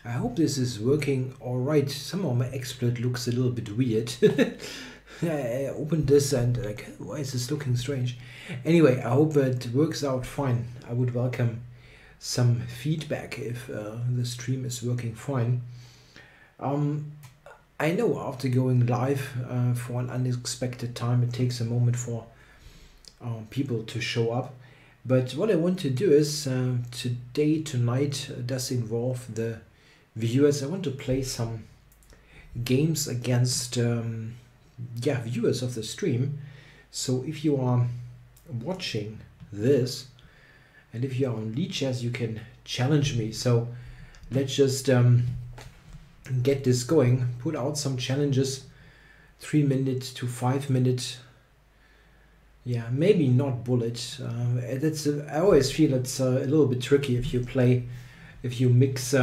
I hope this is working alright. Somehow my exploit looks a little bit weird. I opened this and like, why is this looking strange? Anyway, I hope it works out fine. I would welcome some feedback if the stream is working fine. I know after going live for an unexpected time, it takes a moment for people to show up. But what I want to do is tonight does involve the viewers. I want to play some games against viewers of the stream. So if you are watching this and if you are on Lichess, you can challenge me. So let's just get this going, put out some challenges, 3 minutes to 5 minutes. Yeah, maybe not bullet. I always feel it's a little bit tricky if you mix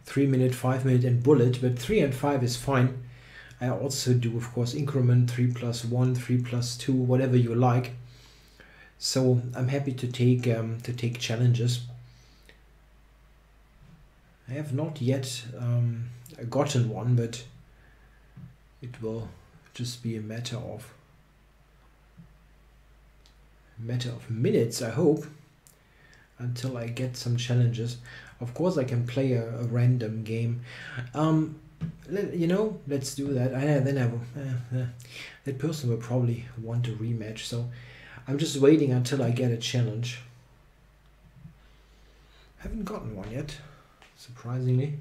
3 minute, 5 minute and bullet, but 3 and 5 is fine. I also do, of course, increment 3+1, 3+2, whatever you like. So I'm happy to take challenges. I have not yet gotten one, but it will just be a matter of minutes, I hope, until I get some challenges. Of course, I can play a random game. You know, let's do that. That person will probably want a rematch, so I'm just waiting until I get a challenge. Haven't gotten one yet, surprisingly.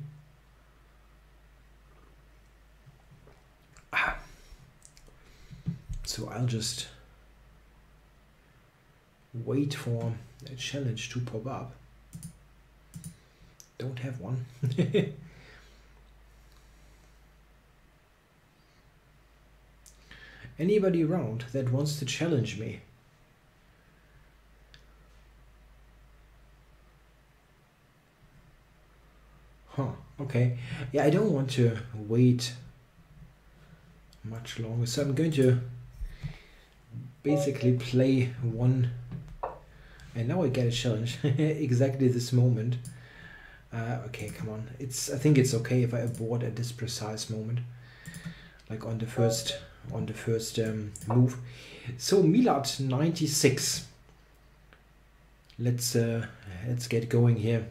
So I'll just wait for a challenge to pop up. Don't have one. Anybody around that wants to challenge me? Huh, okay. Yeah, I don't want to wait much longer, so I'm going to basically play one. And now I get a challenge exactly this moment. Okay, come on. I think it's okay if I abort at this precise moment, like on the first move. So Milad 96. Let's get going here.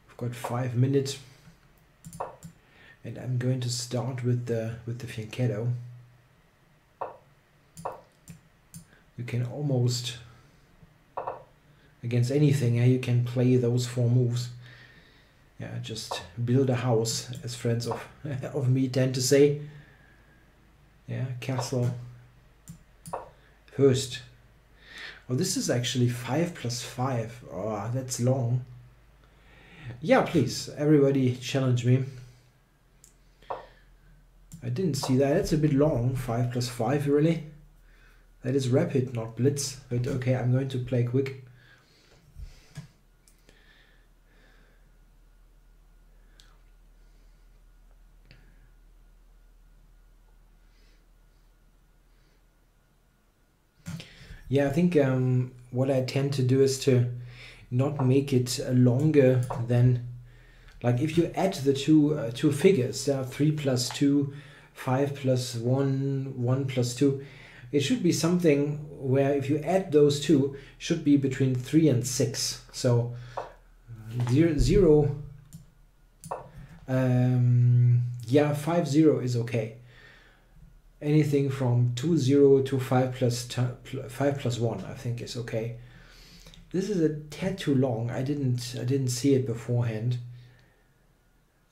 We've got 5 minutes, and I'm going to start with the fianchetto. You can almost, against anything, you can play those 4 moves. Yeah, just build a house, as friends of me tend to say. Yeah, castle first. Oh, this is actually 5+5. Oh, that's long. Yeah, please, everybody challenge me. I didn't see that. That's a bit long. 5+5, really? That is rapid, not blitz. But okay, I'm going to play quick. Yeah, I think what I tend to do is to not make it longer than, like if you add the two figures, 3+2, 5+1, 1+2, it should be something where if you add those two, should be between 3 and 6. So 0, yeah, 5-0 is okay. Anything from 2-0 to 5+1, I think is okay. This is a tad too long. I didn't see it beforehand.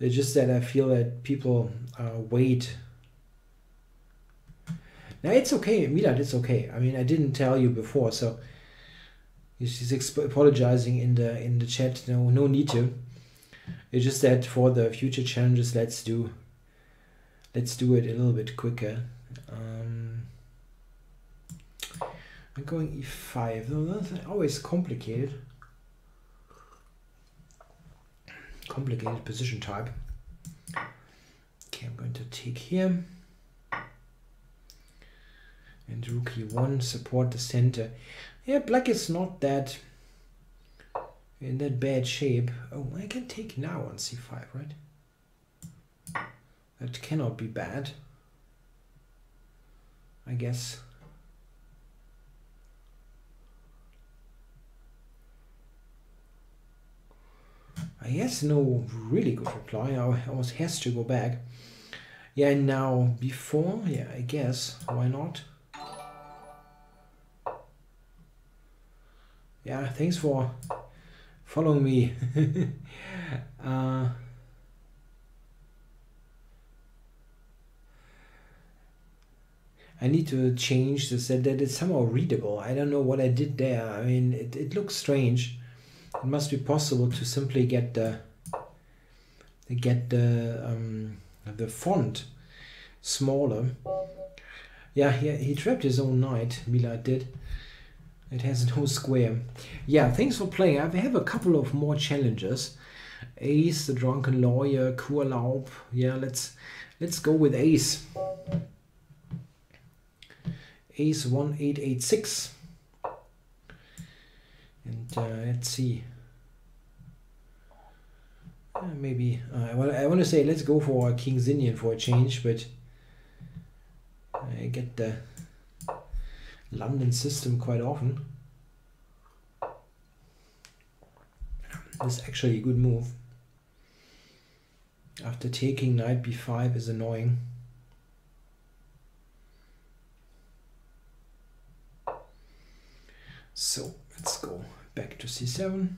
It's just that I feel that people wait. Now it's okay, Milad, it's okay. I mean, I didn't tell you before, so he's apologizing in the chat. No need to. It's just that for the future challenges, let's do it a little bit quicker. I'm going e5. That's always complicated. Complicated position type. Okay, I'm going to take here. And rook e1, support the center. Yeah, black is not that in that bad shape. Oh, I can take now on c5, right? That cannot be bad, I guess. I guess no really good reply. I almost has to go back. Yeah, and now before, yeah, I guess, why not? Yeah, thanks for following me. I need to change this, that it's somehow readable. I don't know what I did there. I mean, it looks strange. It must be possible to simply get the font smaller. Yeah, he trapped his own knight. Milad did. It has no square. Yeah, thanks for playing. I have a couple of more challenges. Ace, the Drunken Lawyer, Kurlaub. Yeah, let's go with Ace. Ace 1886. And let's see. Maybe I want to say let's go for King's Indian for a change, but I get the London system quite often. This is actually a good move. After taking knight b5 is annoying. So let's go back to c7.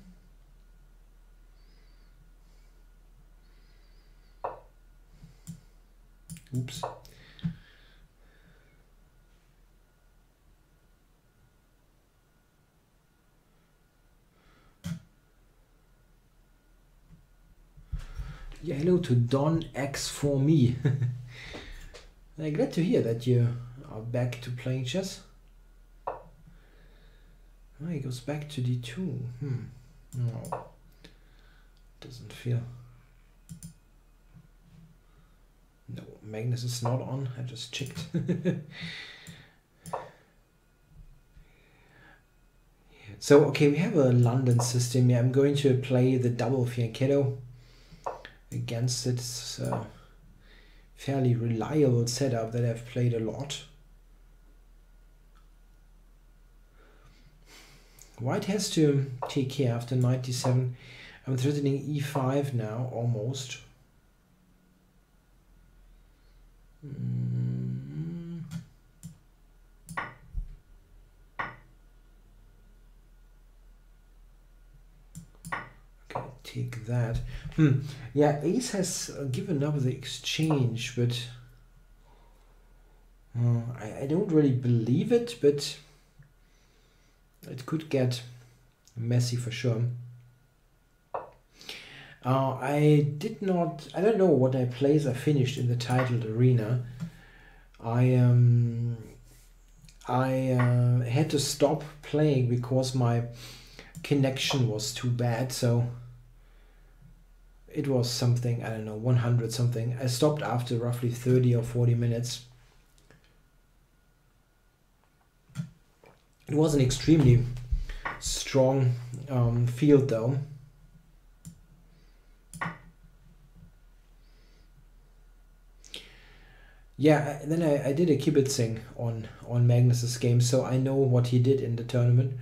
Oops. Yeah, hello to Don X for me. I'm glad to hear that you are back to playing chess. Oh, he goes back to d2. No, doesn't feel. No, Magnus is not on. I just checked. So, okay, we have a London system. Yeah, I'm going to play the double fianchetto against it. It's a fairly reliable setup that I've played a lot. White has to take care after knight d7. I'm threatening e5 now, almost. Okay, take that. Yeah, Ace has given up the exchange, but I don't really believe it, but it could get messy for sure. I don't know what I finished in the titled arena. I had to stop playing because my connection was too bad, so it was something, I don't know, 100 something. I stopped after roughly 30 or 40 minutes. It was an extremely strong field though. Yeah, then I did a kibitzing on Magnus's game, so I know what he did in the tournament.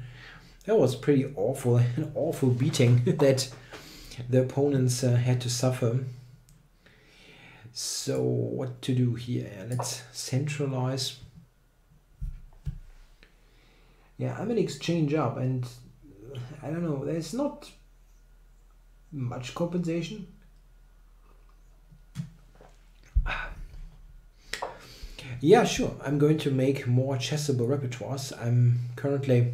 That was pretty awful, an awful beating that the opponents had to suffer. So what to do here? Let's centralize. Yeah, I'm an exchange up, and I don't know, there's not much compensation. Yeah, sure, I'm going to make more chessable repertoires. I'm currently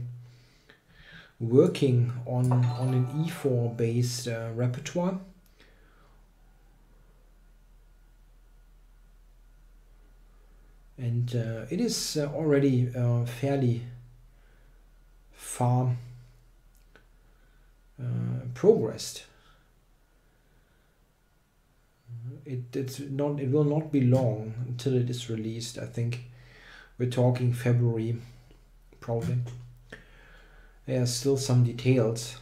working on an e4 based repertoire. And it is already fairly far progressed. It will not be long until it is released. I think we're talking February, probably. There are still some details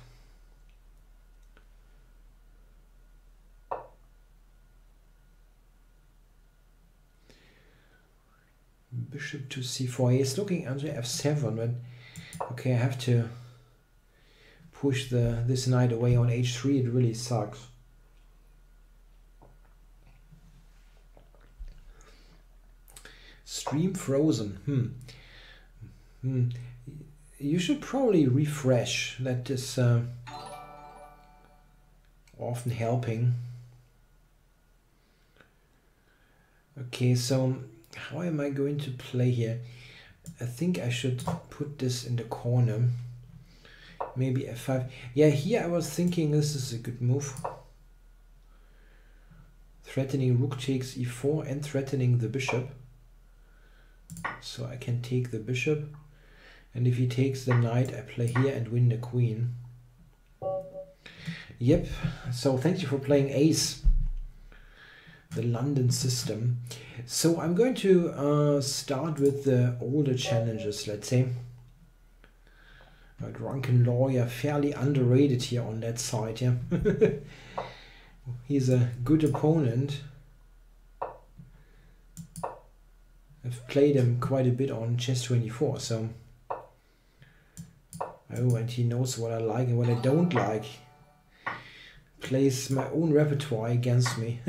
bishop to c4. He's looking under f7, but okay, I have to push this knight away on h3. It really sucks. Stream frozen. You should probably refresh. That is often helping. Okay, so how am I going to play here? I think I should put this in the corner. Maybe f5. Yeah, here I was thinking this is a good move. Threatening rook takes e4 and threatening the bishop. So I can take the bishop. And if he takes the knight, I play here and win the queen. Yep, so thank you for playing Ace, the London system. So I'm going to start with the older challenges, let's say. DrunkenLawyer, fairly underrated here on that side. Yeah, he's a good opponent. I've played him quite a bit on Chess24, so oh, and he knows what I like and what I don't like. Plays my own repertoire against me.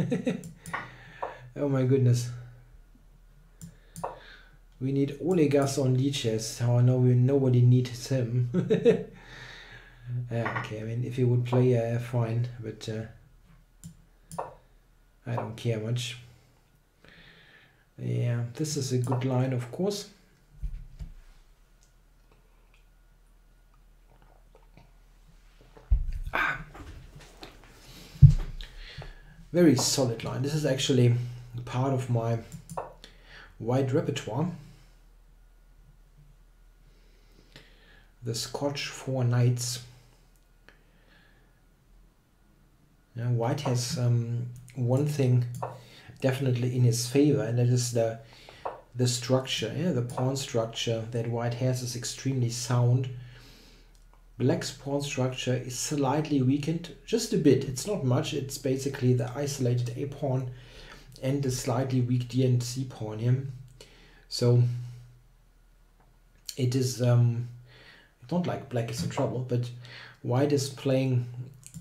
Oh my goodness. We need Olegas on Lichess. How I know nobody needs him. Okay, I mean, if he would play, fine, but I don't care much. Yeah, this is a good line, of course. Very solid line. This is actually part of my white repertoire. The Scotch 4 Knights. Yeah, white has one thing definitely in his favor, and that is the structure. Yeah, the pawn structure that white has is extremely sound. Black's pawn structure is slightly weakened, just a bit. It's not much. It's basically the isolated A pawn and the slightly weak D and C pawn here. So it is not like black is in trouble, but white is playing,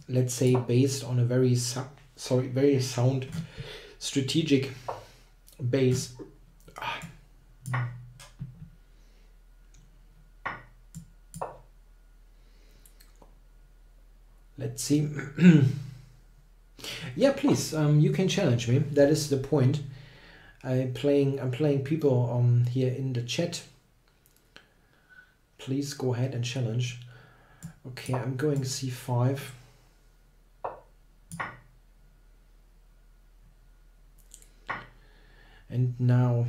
let's say, based on a very sound strategic base. Let's see. Yeah, please. You can challenge me. That is the point. I'm playing people here in the chat. Please go ahead and challenge. Okay, I'm going c5. And now,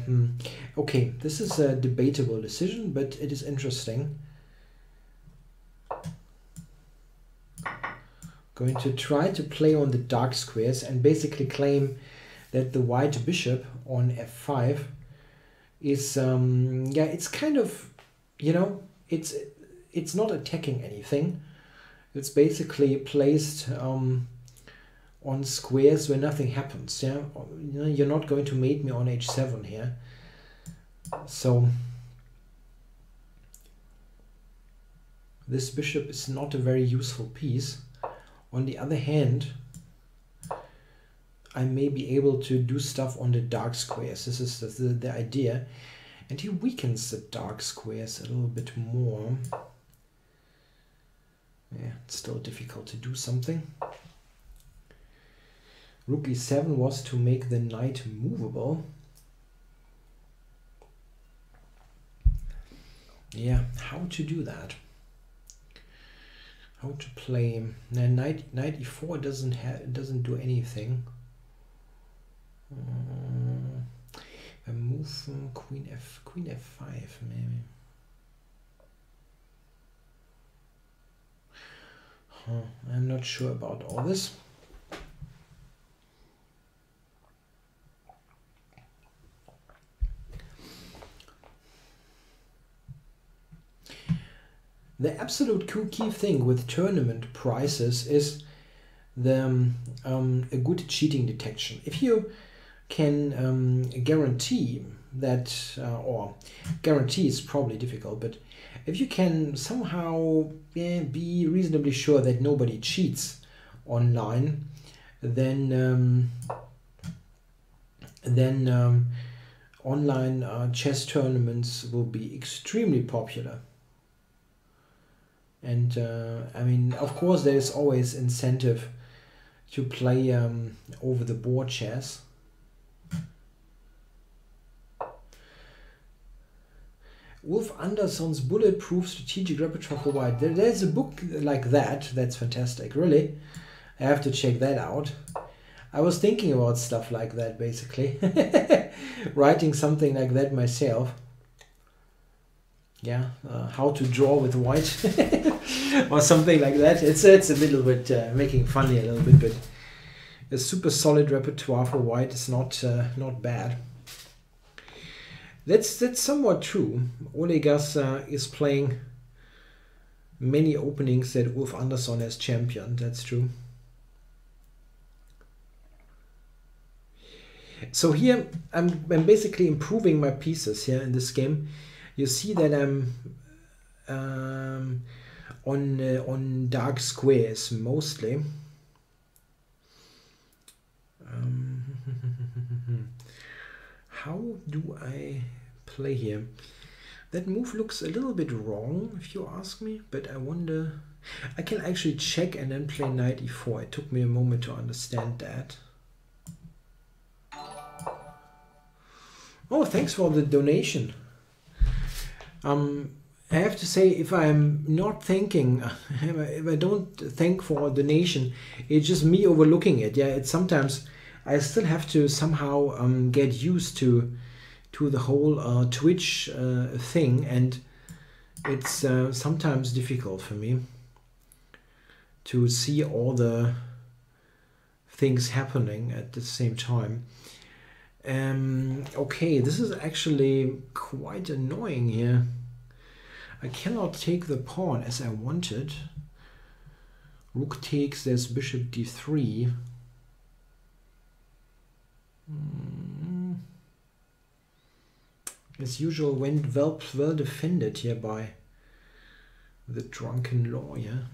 okay, this is a debatable decision, but it is interesting. Going to try to play on the dark squares and basically claim that the white bishop on f5 is yeah, it's kind of, you know, it's not attacking anything. It's basically placed on squares where nothing happens. Yeah, you know, you're not going to mate me on h7 here. So this bishop is not a very useful piece. On the other hand, I may be able to do stuff on the dark squares. This is the idea. And he weakens the dark squares a little bit more. Yeah, it's still difficult to do something. Rook e7 was to make the knight movable. Yeah, how to do that? How to play? Now, knight e4 doesn't do anything. I move queen f5 maybe. I'm not sure about all this. The absolute key thing with tournament prizes is the a good cheating detection. If you can guarantee that, or guarantee is probably difficult, but if you can somehow be reasonably sure that nobody cheats online, then online chess tournaments will be extremely popular. And I mean, of course, there is always incentive to play over the board chess. Wolf Anderson's Bulletproof Strategic Repertoire for White. There's a book like that. That's fantastic. Really, I have to check that out. I was thinking about stuff like that, basically. Writing something like that myself. Yeah, how to draw with white. Or something like that. It's a little bit making fun here a little bit, but a super solid repertoire for white is not bad. That's somewhat true. Olegas is playing many openings that Wolf Anderson has championed. That's true. So here I'm basically improving my pieces here in this game. You see that I'm on dark squares mostly. How do I play here? That move looks a little bit wrong, if you ask me, but I wonder... I can actually check and then play knight e4. It took me a moment to understand that. Oh, thanks for the donation. I have to say, if I'm not thanking, if I don't thank for a donation, it's just me overlooking it. Yeah, it's sometimes I still have to somehow get used to the whole Twitch thing, and it's sometimes difficult for me to see all the things happening at the same time. Okay, this is actually quite annoying here. I cannot take the pawn as I wanted. Rook takes, there's bishop d3. As usual, went well defended here by the drunken lawyer.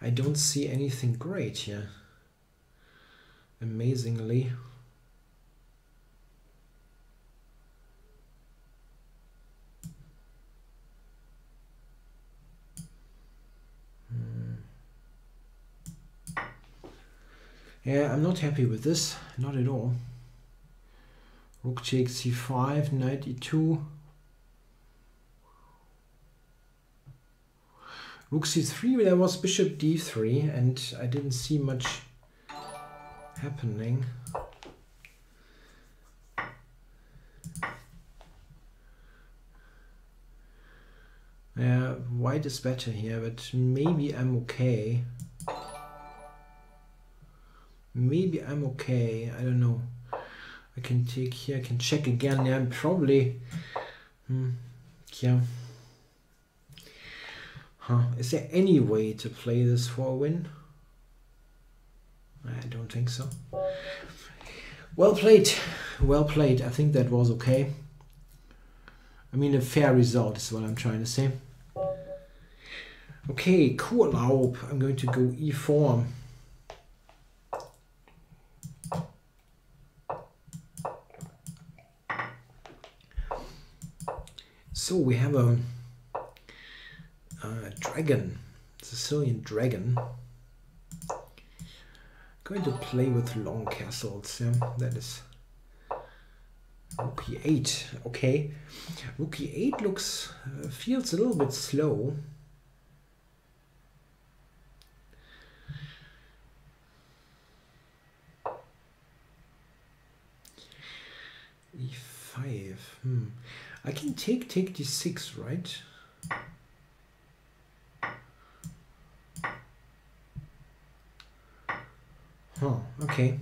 I don't see anything great here, amazingly. Yeah, I'm not happy with this, not at all. Rook takes c5, knight e2. Rook c3, there was bishop d3, and I didn't see much happening. Yeah, white is better here, but maybe I'm okay. Maybe I'm okay, I don't know. I can take here, I can check again. Yeah, I'm probably... yeah. Is there any way to play this for a win? I don't think so. Well played. Well played. I think that was okay. I mean, a fair result is what I'm trying to say. Okay, Kurlaub. I'm going to go e4. So we have a dragon, Sicilian Dragon. Going to play with long castles. Yeah, that is Rook e8. Okay, Rook e8 looks feels a little bit slow. E5. I can take d6, right? Oh, okay.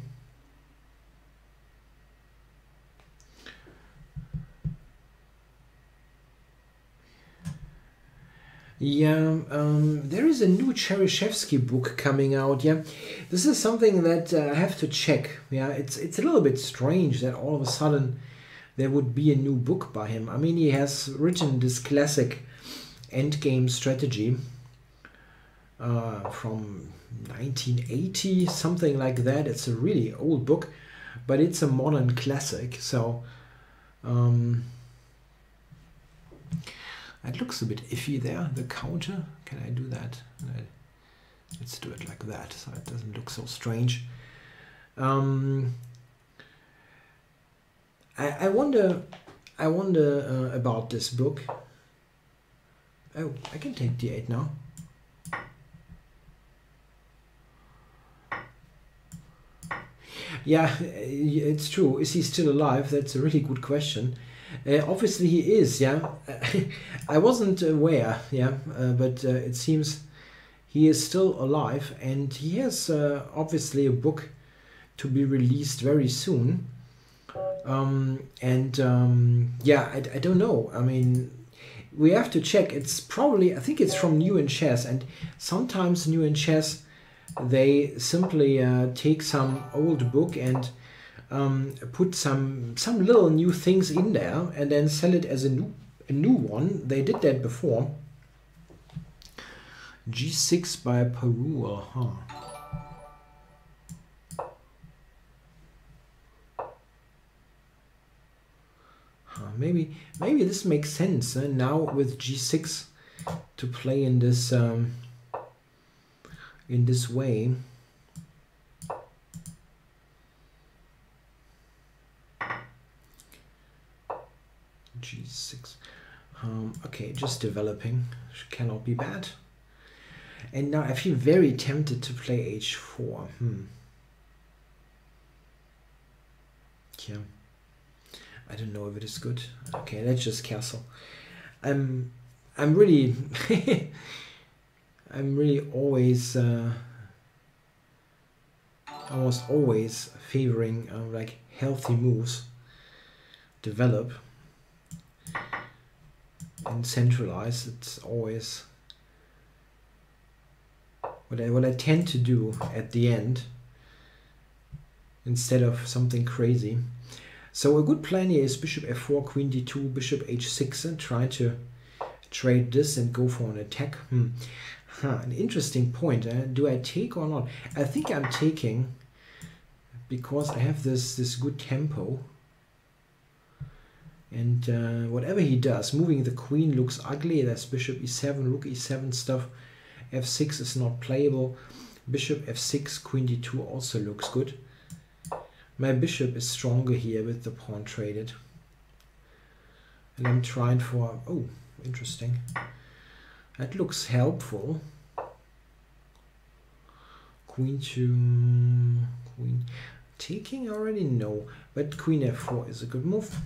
Yeah, there is a new Cherysheevsky book coming out. Yeah, this is something that I have to check. Yeah, it's a little bit strange that all of a sudden there would be a new book by him. I mean, he has written this classic endgame strategy from 1980, something like that. It's a really old book, but it's a modern classic. So it looks a bit iffy there, the counter. Can I do that? Let's do it like that, so it doesn't look so strange. I wonder about this book. Oh, I can take d8 now. Yeah, it's true. Is he still alive? That's a really good question. Obviously he is, yeah. I wasn't aware, yeah, but it seems he is still alive, and he has obviously a book to be released very soon. Yeah, I don't know. I mean, we have to check. It's probably, I think it's from New in Chess, and sometimes New in Chess, they simply take some old book and put some little new things in there and then sell it as a new one. They did that before. G6 by Peru, huh? Maybe this makes sense now with G6 to play in this way. G6. Okay, just developing. Cannot be bad. And now I feel very tempted to play H4. Yeah. I don't know if it is good. Okay, let's just castle. I'm really I'm really always almost always favoring like healthy moves. Develop and centralize. It's always what I tend to do at the end instead of something crazy. So a good plan here is bishop f4, queen d2, bishop h6, and try to trade this and go for an attack. An interesting point. Do I take or not? I think I'm taking because I have this good tempo. And whatever he does, moving the queen looks ugly. That's bishop e7, rook e7 stuff. f6 is not playable. Bishop f6, queen d2 also looks good. My bishop is stronger here with the pawn traded. And I'm trying for... Oh, interesting. That looks helpful. Queen to... Queen... Taking already? No. But queen f4 is a good move.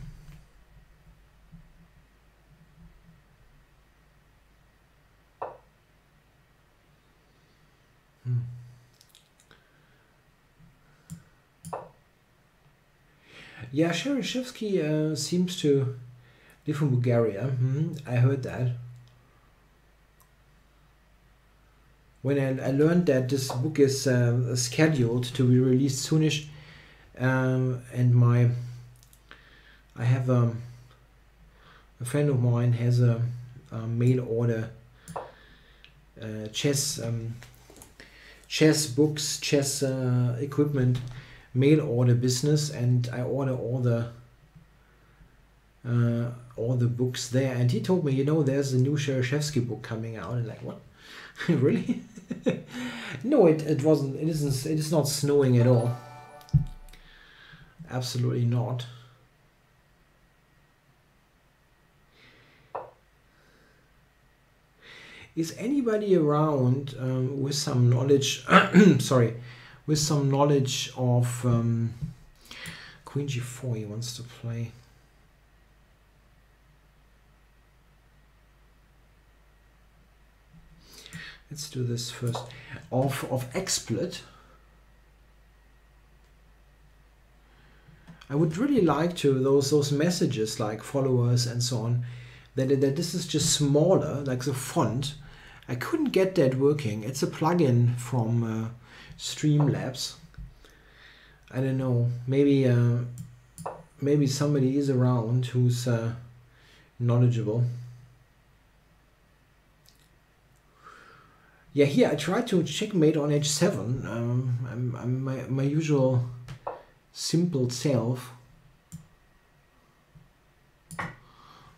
Yeah, Cherysheevsky seems to live in Bulgaria. I heard that. When I learned that this book is scheduled to be released soonish, and I have a friend of mine has a mail order chess books, chess equipment mail order business, and I order all the books there, and he told me, you know, there's a new Cherysheevsky book coming out. And like, what? Really? No, it wasn't. It isn't. It is not snowing at all. Absolutely not. Is anybody around with some knowledge? Sorry. With some knowledge of queen g4 he wants to play. Let's do this first. Of XSplit. I would really like to those messages like followers and so on, that this is just smaller, like the font, I couldn't get that working. It's a plugin from Streamlabs. I don't know. Maybe maybe somebody is around who's knowledgeable. Yeah, here I tried to checkmate on h7. I'm my usual simple self.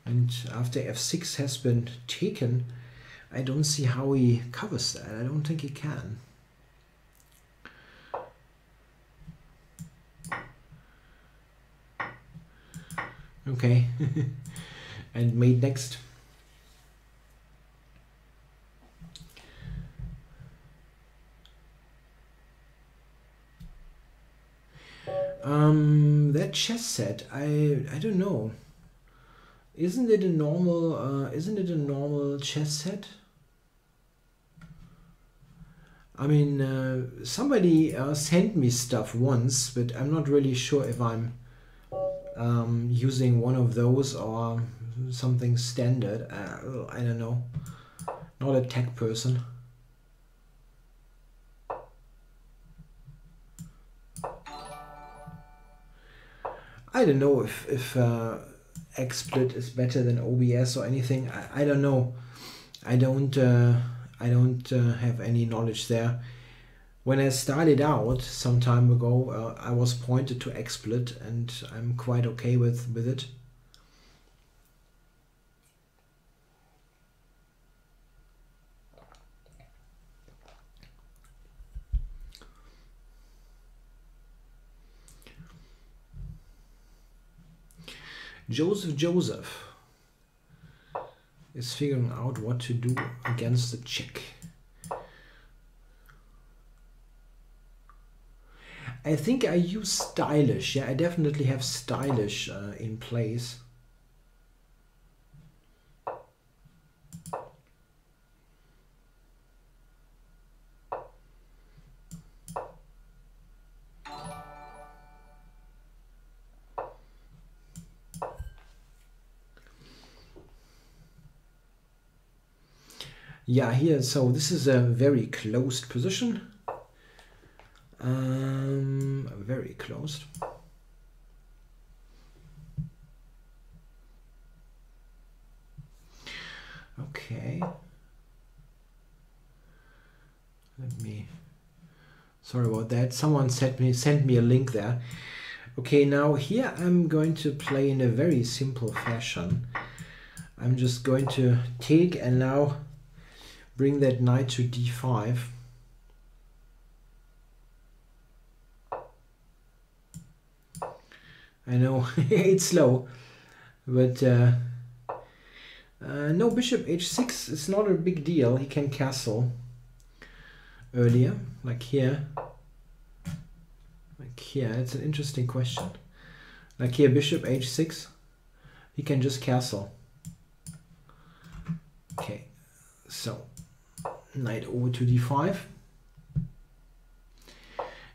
And after f6 has been taken, I don't see how he covers that. I don't think he can. Okay. And mate next. That chess set, I don't know. Isn't it a normal chess set? I mean, somebody sent me stuff once, but I'm not really sure if I'm using one of those or something standard. I don't know. Not a tech person. I don't know if XSplit is better than OBS or anything. I don't know. I don't have any knowledge there. When I started out some time ago, I was pointed to XSplit, and I'm quite okay with it. Joseph is figuring out what to do against the check. I think I use stylish. Yeah, I definitely have stylish in place. Yeah, here, so this is a very closed position. Very closed. Okay. Let me, sorry about that. Someone sent me a link there. Okay, now here I'm going to play in a very simple fashion. I'm just going to take and now bring that knight to d5. I know it's slow, but no, bishop h6 is not a big deal. He can castle earlier, like here. Like here, it's an interesting question. Like here, bishop h6, he can just castle. Okay, so knight over to d5.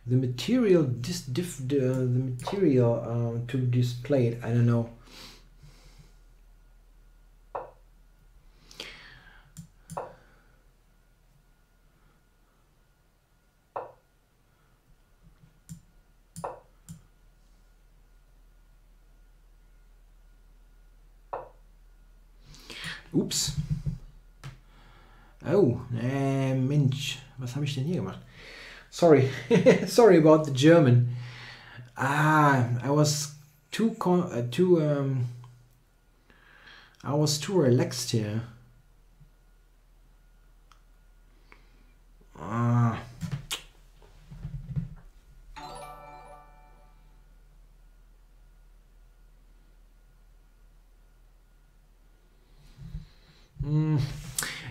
The material to display it, I don't know. Ups. Oh, Mensch, was habe ich denn hier gemacht? Sorry, sorry about the German. I was too relaxed here.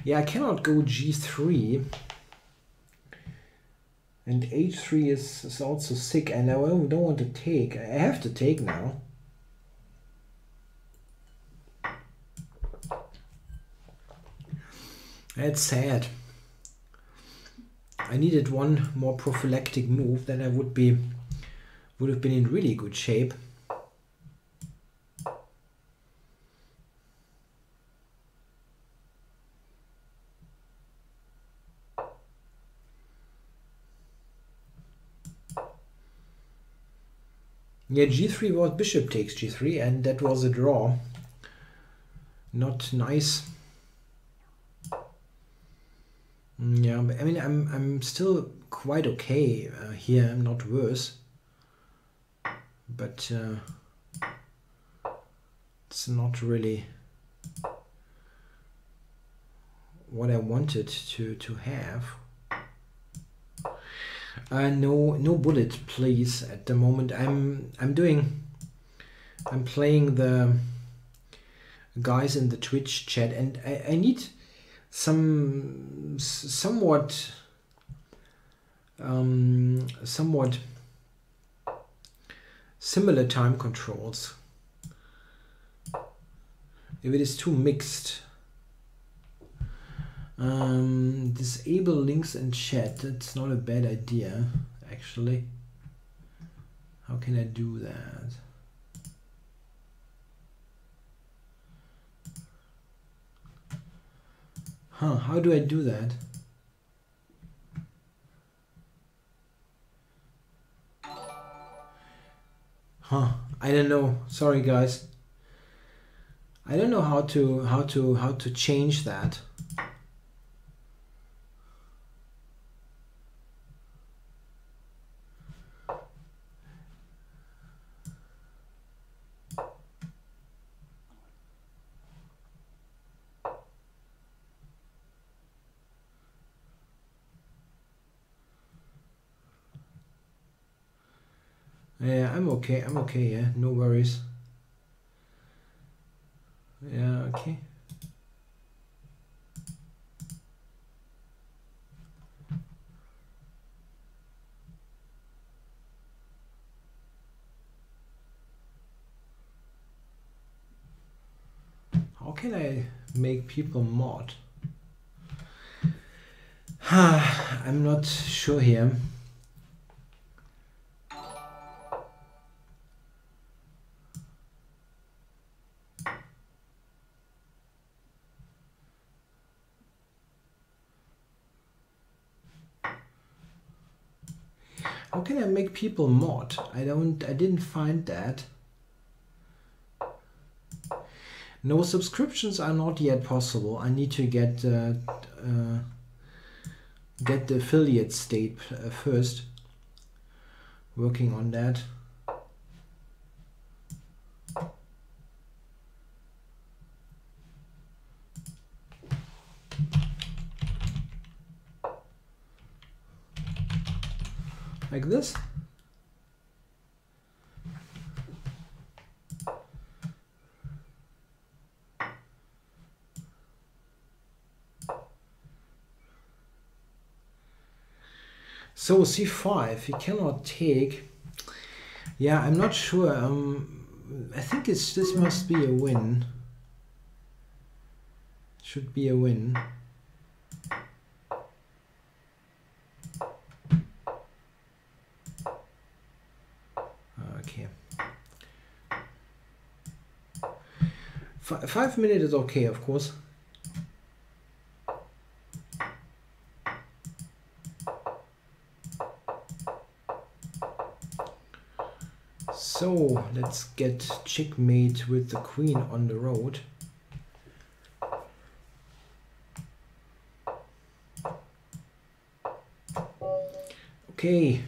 Yeah, I cannot go g3. And h3 is also sick, and I don't want to take. I have to take now. That's sad. I needed one more prophylactic move, then I would have been in really good shape. Yeah, g3 was bishop takes g3, and that was a draw. Not nice. Yeah, but I mean, I'm still quite okay here. I'm not worse, but it's not really what I wanted to have. No bullet, please. At the moment, I'm playing the guys in the Twitch chat, and I need somewhat similar time controls. If it is too mixed, disable links in chat. That's not a bad idea, actually. How can I do that? Huh, how do I do that? Huh, I don't know. Sorry guys. I don't know how to change that. Yeah, I'm okay, yeah, no worries. Yeah, okay. How can I make people mod? I'm not sure here. How can I make people mod? I didn't find that. No, subscriptions are not yet possible. I need to get the affiliate state first. Working on that. Like this. So c5, he cannot take. Yeah, I'm not sure. I think this must be a win. Should be a win. Okay. 5 minutes is okay, of course. So let's get checkmate with the queen on the road. Okay.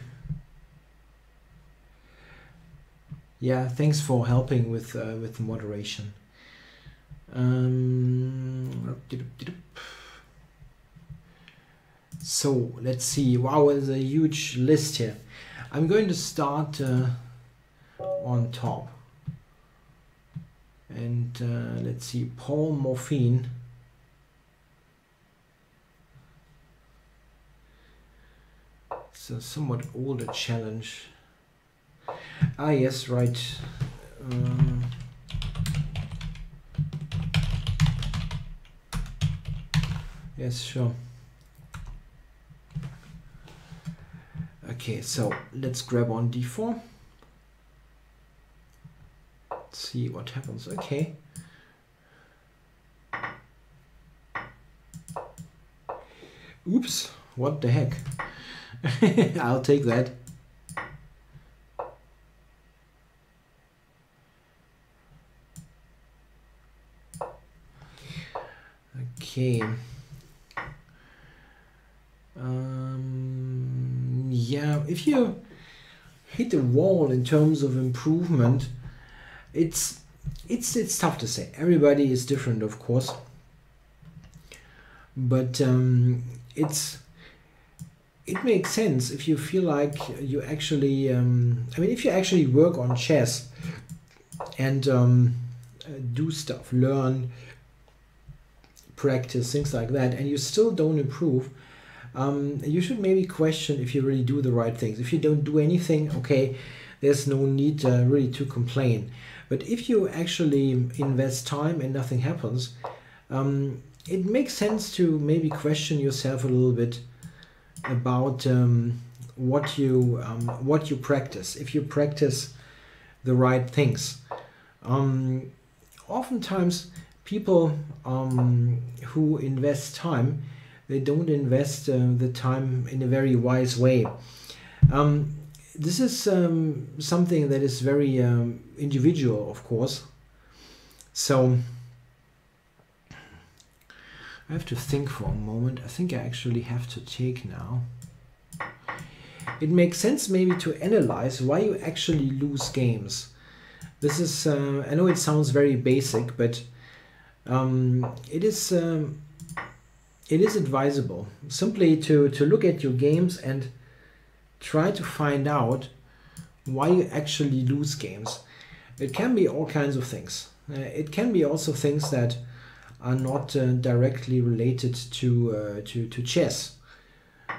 Yeah, thanks for helping with moderation. So let's see. Wow, there's a huge list here. I'm going to start on top, and let's see, PaulMorphy. It's a somewhat older challenge. Ah yes, right. Yes, sure. Okay, so let's grab on d4. Let's see what happens. Okay. Oops, what the heck? I'll take that. Okay. Yeah, if you hit the wall in terms of improvement, it's tough to say. Everybody is different, of course, but it makes sense if you feel like you actually I mean, if you actually work on chess and do stuff, learn, practice, things like that, and you still don't improve, you should maybe question if you really do the right things. If you don't do anything, okay, there's no need really to complain. But if you actually invest time and nothing happens, it makes sense to maybe question yourself a little bit about what you practice. If you practice the right things. Oftentimes, people who invest time, they don't invest the time in a very wise way. This is something that is very individual, of course. So I have to think for a moment. I think I actually have to take now. It makes sense maybe to analyze why you actually lose games. This is, I know it sounds very basic, but it is advisable simply to look at your games and try to find out why you actually lose games. It can be all kinds of things. It can be also things that are not directly related to chess.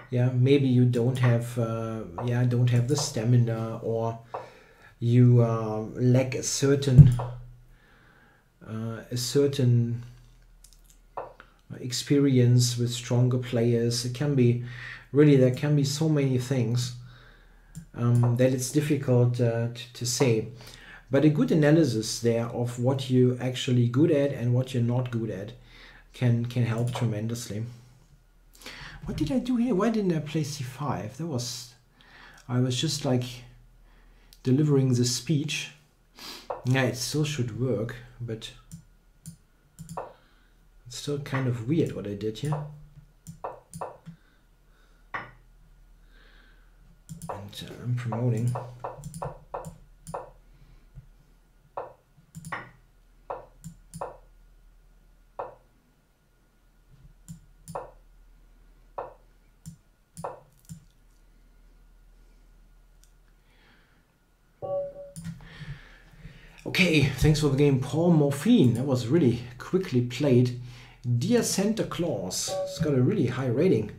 Yeah, maybe you don't have the stamina, or you lack a certain experience with stronger players. It can be really, there can be so many things that it's difficult to say. But a good analysis there of what you're actually good at and what you're not good at can help tremendously. What did I do here? Why didn't I play c5? I was just like delivering the speech. Yeah, it still should work, but it's still kind of weird what I did here. And I'm promoting. Okay, thanks for the game, PaulMorphy. That was really quickly played. DearSantaClaus. It's got a really high rating,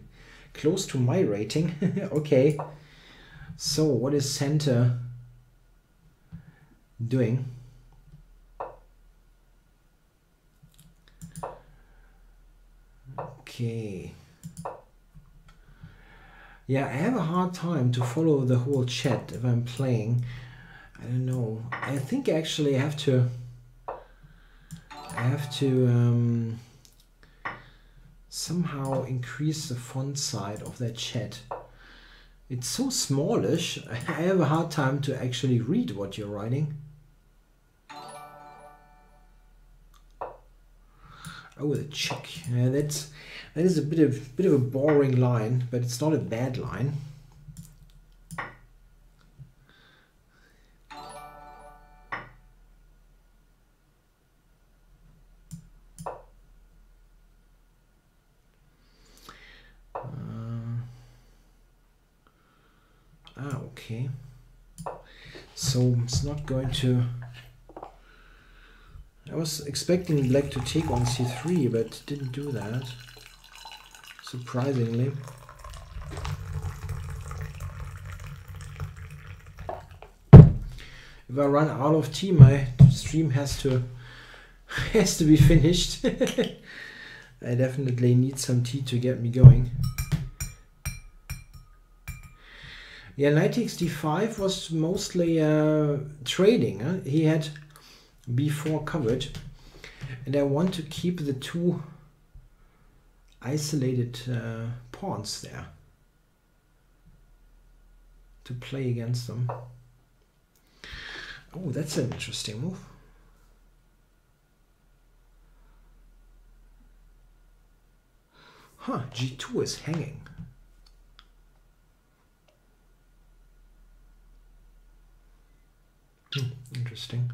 close to my rating. Okay, so what is Santa doing? Okay. Yeah, I have a hard time to follow the whole chat if I'm playing. I don't know. I think actually I have to somehow increase the font size of that chat. It's so smallish. I have a hard time to actually read what you're writing. Oh, the check. Yeah, that is a bit of a boring line, but it's not a bad line. Okay, so it's not going to. I was expecting black to take on c3, but didn't do that, surprisingly. If I run out of tea, my stream has to be finished. I definitely need some tea to get me going. Yeah, knight takes d5 was mostly trading. Huh? He had b4 covered, and I want to keep the two isolated pawns there to play against them. Oh, that's an interesting move. Huh, g2 is hanging. Interesting.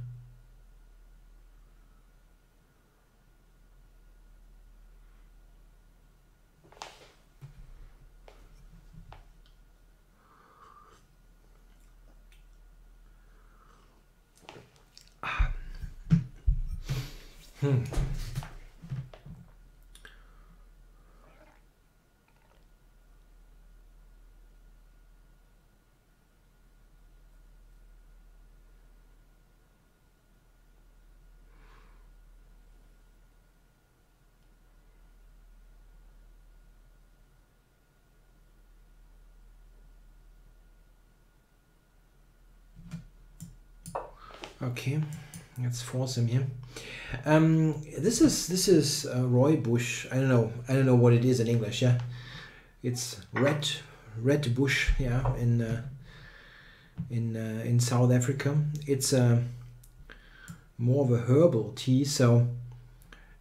Okay, let's force him here. This is Roy Bush. I don't know what it is in English. Yeah, it's red bush. Yeah, in South Africa. It's more of a herbal tea, so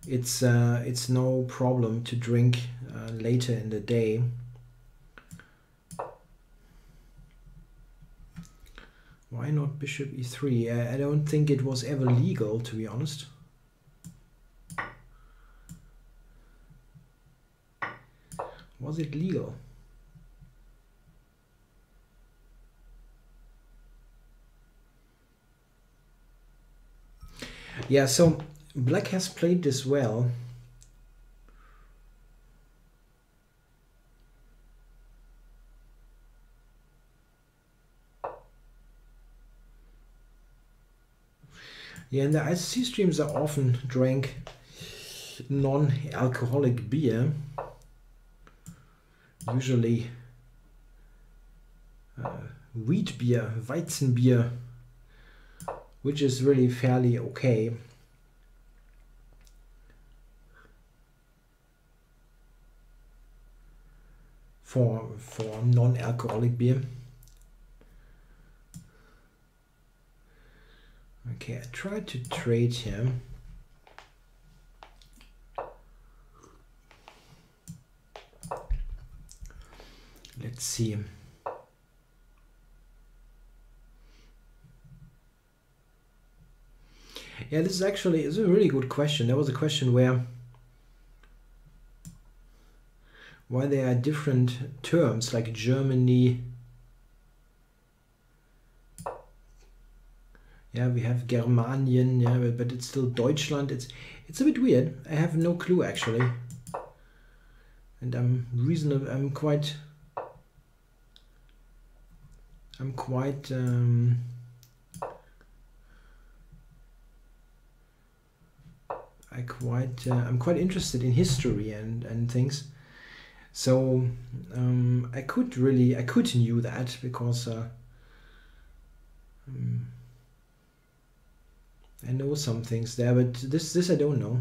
it's no problem to drink later in the day. Why not bishop e3? I don't think it was ever legal, to be honest. Was it legal? Yeah, so black has played this well. Yeah, and the ICC streams are often drank non-alcoholic beer, usually wheat beer, Weizen beer, which is really fairly okay. For non-alcoholic beer. Okay, I tried to trade him. Let's see. Yeah, this is actually a really good question. There was a question why there are different terms like Germany. Yeah, we have Germanien, yeah, but it's still Deutschland. It's a bit weird. I have no clue actually, and I'm quite I'm quite interested in history and things. So I could knew that because I know some things there, but this I don't know.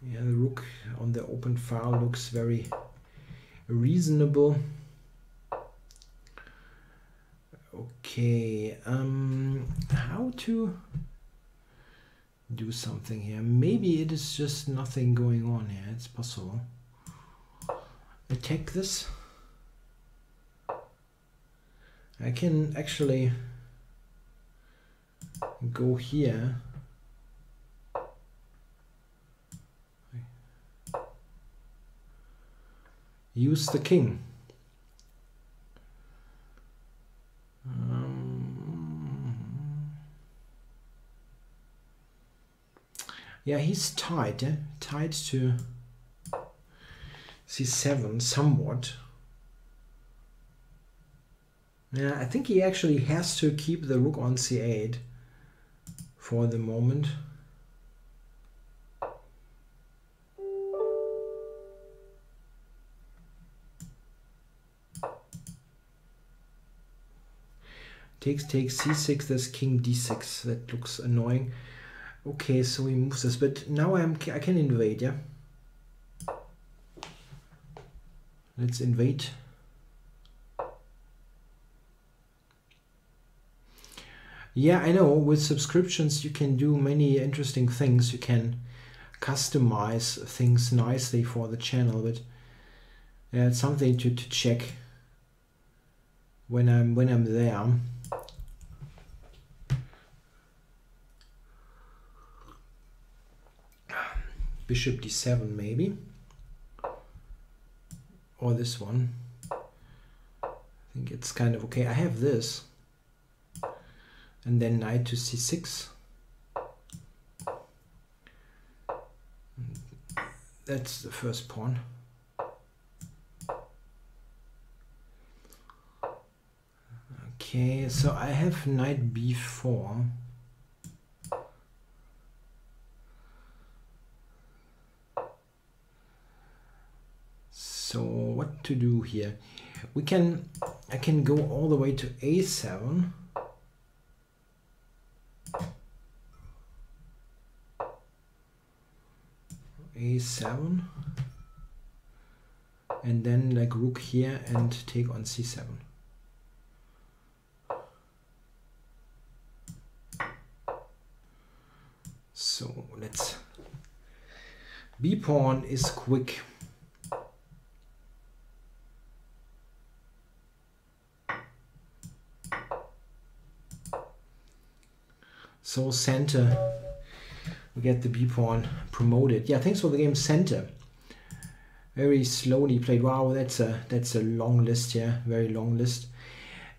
Yeah, the rook on the open file looks very reasonable. Okay, how to do something here? Maybe it is just nothing going on here. It's possible. Attack this. I can actually go here. Use the king. Yeah, he's tied, tied to c7 somewhat. Yeah, I think he actually has to keep the rook on c8 for the moment. Takes c6, there's king d6. That looks annoying. Okay, so he moves this, but now I can invade, yeah? Let's invade. Yeah, I know. With subscriptions, you can do many interesting things. You can customize things nicely for the channel, but it's something to check when I'm there. Bishop d7 maybe, or this one. I think it's kind of okay. I have this, and then knight to c6. That's the first pawn. Okay, so I have knight b4. So what to do here? I can go all the way to a7. a7, and then like rook here and take on c7. So let's, b pawn is quick. So center, we get the b pawn promoted. Yeah, thanks for the game, center. Very slowly played. Wow, that's a long list here, very long list.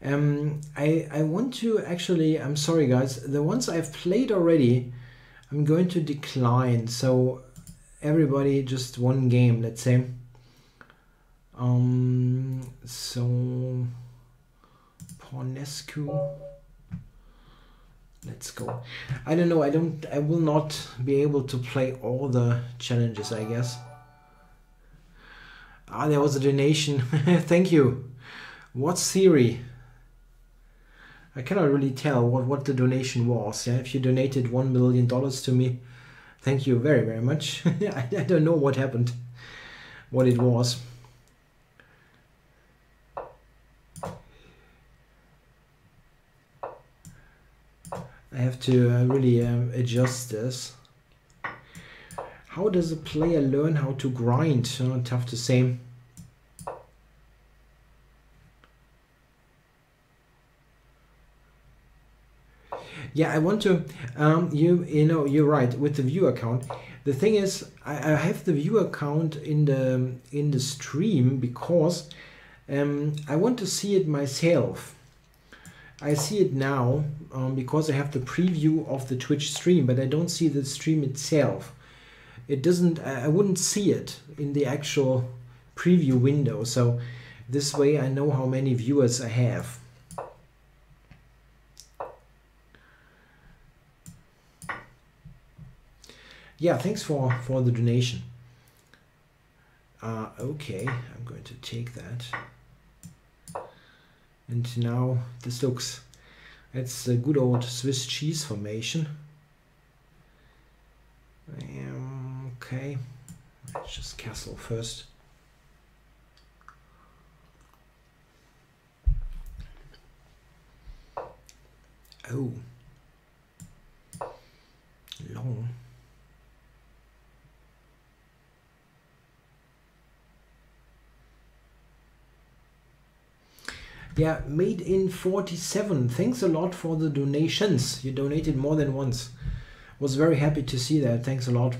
I want to actually, I'm sorry guys, the ones I've played already, I'm going to decline. So everybody just one game, let's say. So Pornescu. Let's go. I don't know. I will not be able to play all the challenges, I guess. Ah, there was a donation. Thank you. WhatTheory. I cannot really tell what the donation was. Yeah, if you donated $1 million to me, thank you very, very much. I don't know what happened, what it was. I have to really adjust this. How does a player learn how to grind? Tough to say. Yeah, I want to. You know, you're right with the view account. The thing is, I have the view account in the stream because I want to see it myself. I see it now because I have the preview of the Twitch stream, but I don't see the stream itself. It doesn't. I wouldn't see it in the actual preview window. So this way, I know how many viewers I have. Yeah, thanks for the donation. Okay, I'm going to take that. And now this looks, it's a good old Swiss cheese formation. Okay, let's just castle first. Oh, long. Yeah, made in 47. Thanks a lot for the donations. You donated more than once. Was very happy to see that. Thanks a lot.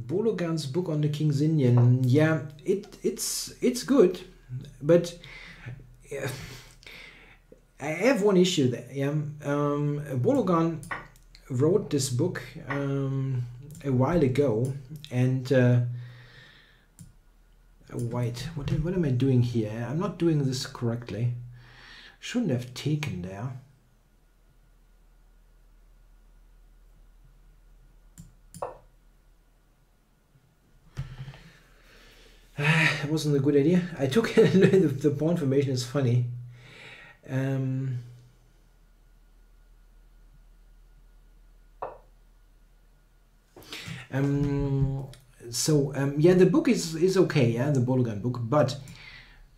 Bologan's book on the King's Indian. Yeah, it's good, but I have one issue there. Yeah, Bologan wrote this book a while ago, and wait, what am I doing here? I'm not doing this correctly. Shouldn't have taken there. It wasn't a good idea. I took the pawn formation is funny. So yeah, the book is okay, yeah, the Bologan book, but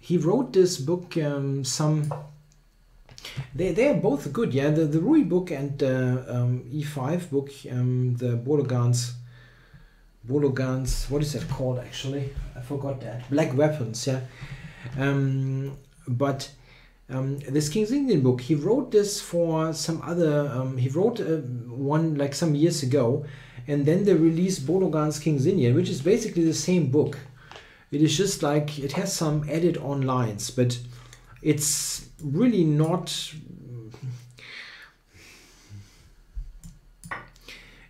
he wrote this book. They are both good. Yeah, the Rui book and the E5 book. The Bologans. What is that called actually? I forgot that. Black Weapons. Yeah. But this King's Indian book, he wrote this for some other. He wrote one like some years ago, and then they released Bologans King's Indian, which is basically the same book. It is just like it has some added on lines, but it's really not.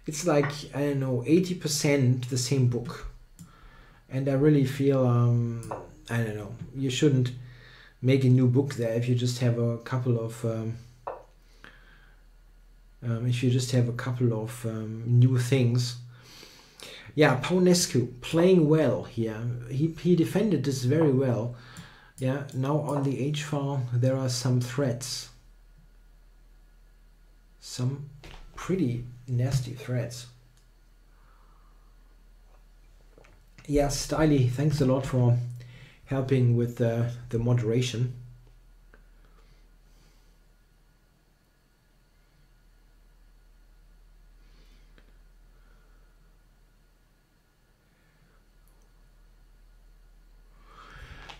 It's like, I don't know, 80% the same book, and I really feel I don't know. You shouldn't make a new book there if you just have a couple of new things. Yeah, Paunescu playing well here. He defended this very well. Yeah, now on the H file there are some threats. Some pretty nasty threats. Yeah, Styly, thanks a lot for helping with the moderation.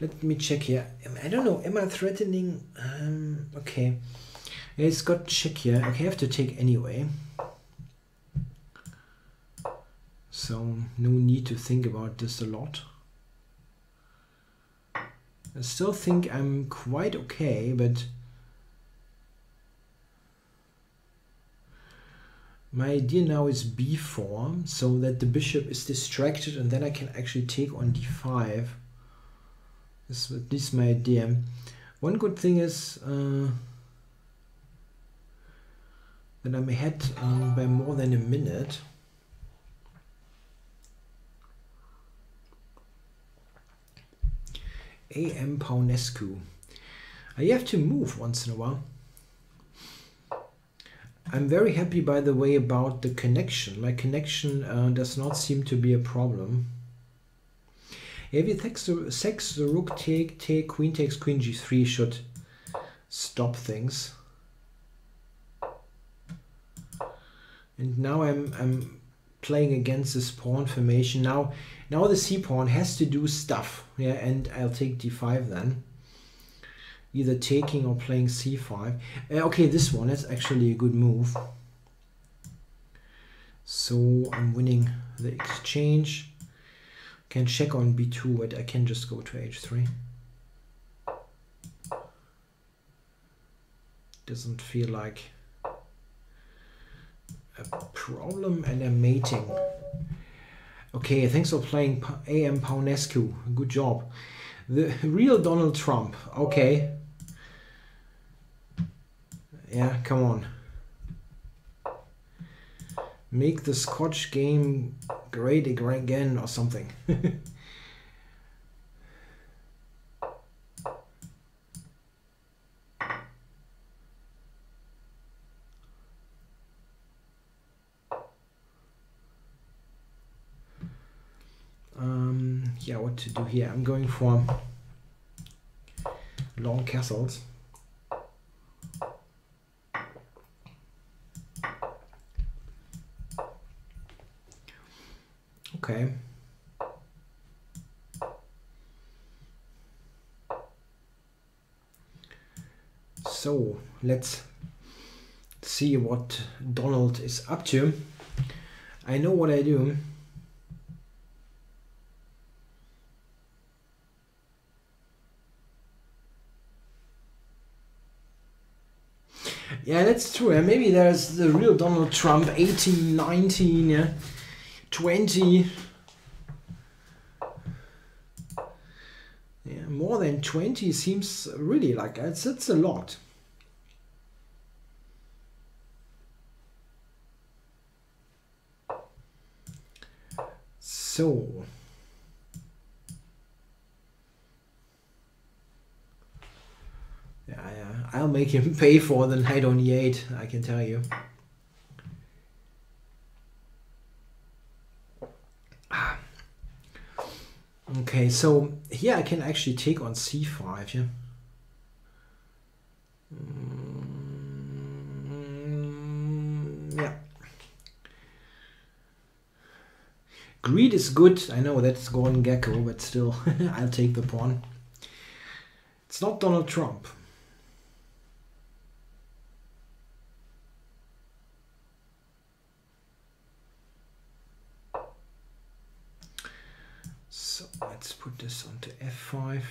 Let me check here. I don't know, am I threatening? Okay. It's got check here. Okay, I have to take anyway. So no need to think about this a lot. I still think I'm quite okay, but my idea now is b4, so that the bishop is distracted and then I can actually take on d5. This is my idea. One good thing is that I'm ahead by more than a minute. AM Paunescu. You have to move once in a while. I'm very happy, by the way, about the connection. My connection does not seem to be a problem. If you take the rook, take queen takes queen g3 should stop things. And now I'm playing against this pawn formation. Now the c pawn has to do stuff. Yeah, and I'll take d5 then. Either taking or playing c5. Okay, this one is actually a good move. So I'm winning the exchange. Can check on b2, but I can just go to h3. Doesn't feel like a problem, and I'm mating. Okay, thanks for playing AM Paunescu. Good job. The real Donald Trump. Okay. Yeah, come on. Make the Scotch game great again or something. Yeah, what to do here? I'm going for long castles. Okay. So let's see what Donald is up to. I know what I do. Yeah, that's true. Maybe there's the real Donald Trump, 18, 19, yeah, 20. Yeah, more than 20 seems really like it's a lot. So yeah, I'll make him pay for the knight on e8, I can tell you. Okay, so here I can actually take on c5, yeah. Yeah. Greed is good. I know that's Golden Gecko, but still, I'll take the pawn. It's not Donald Trump. So let's put this onto f5.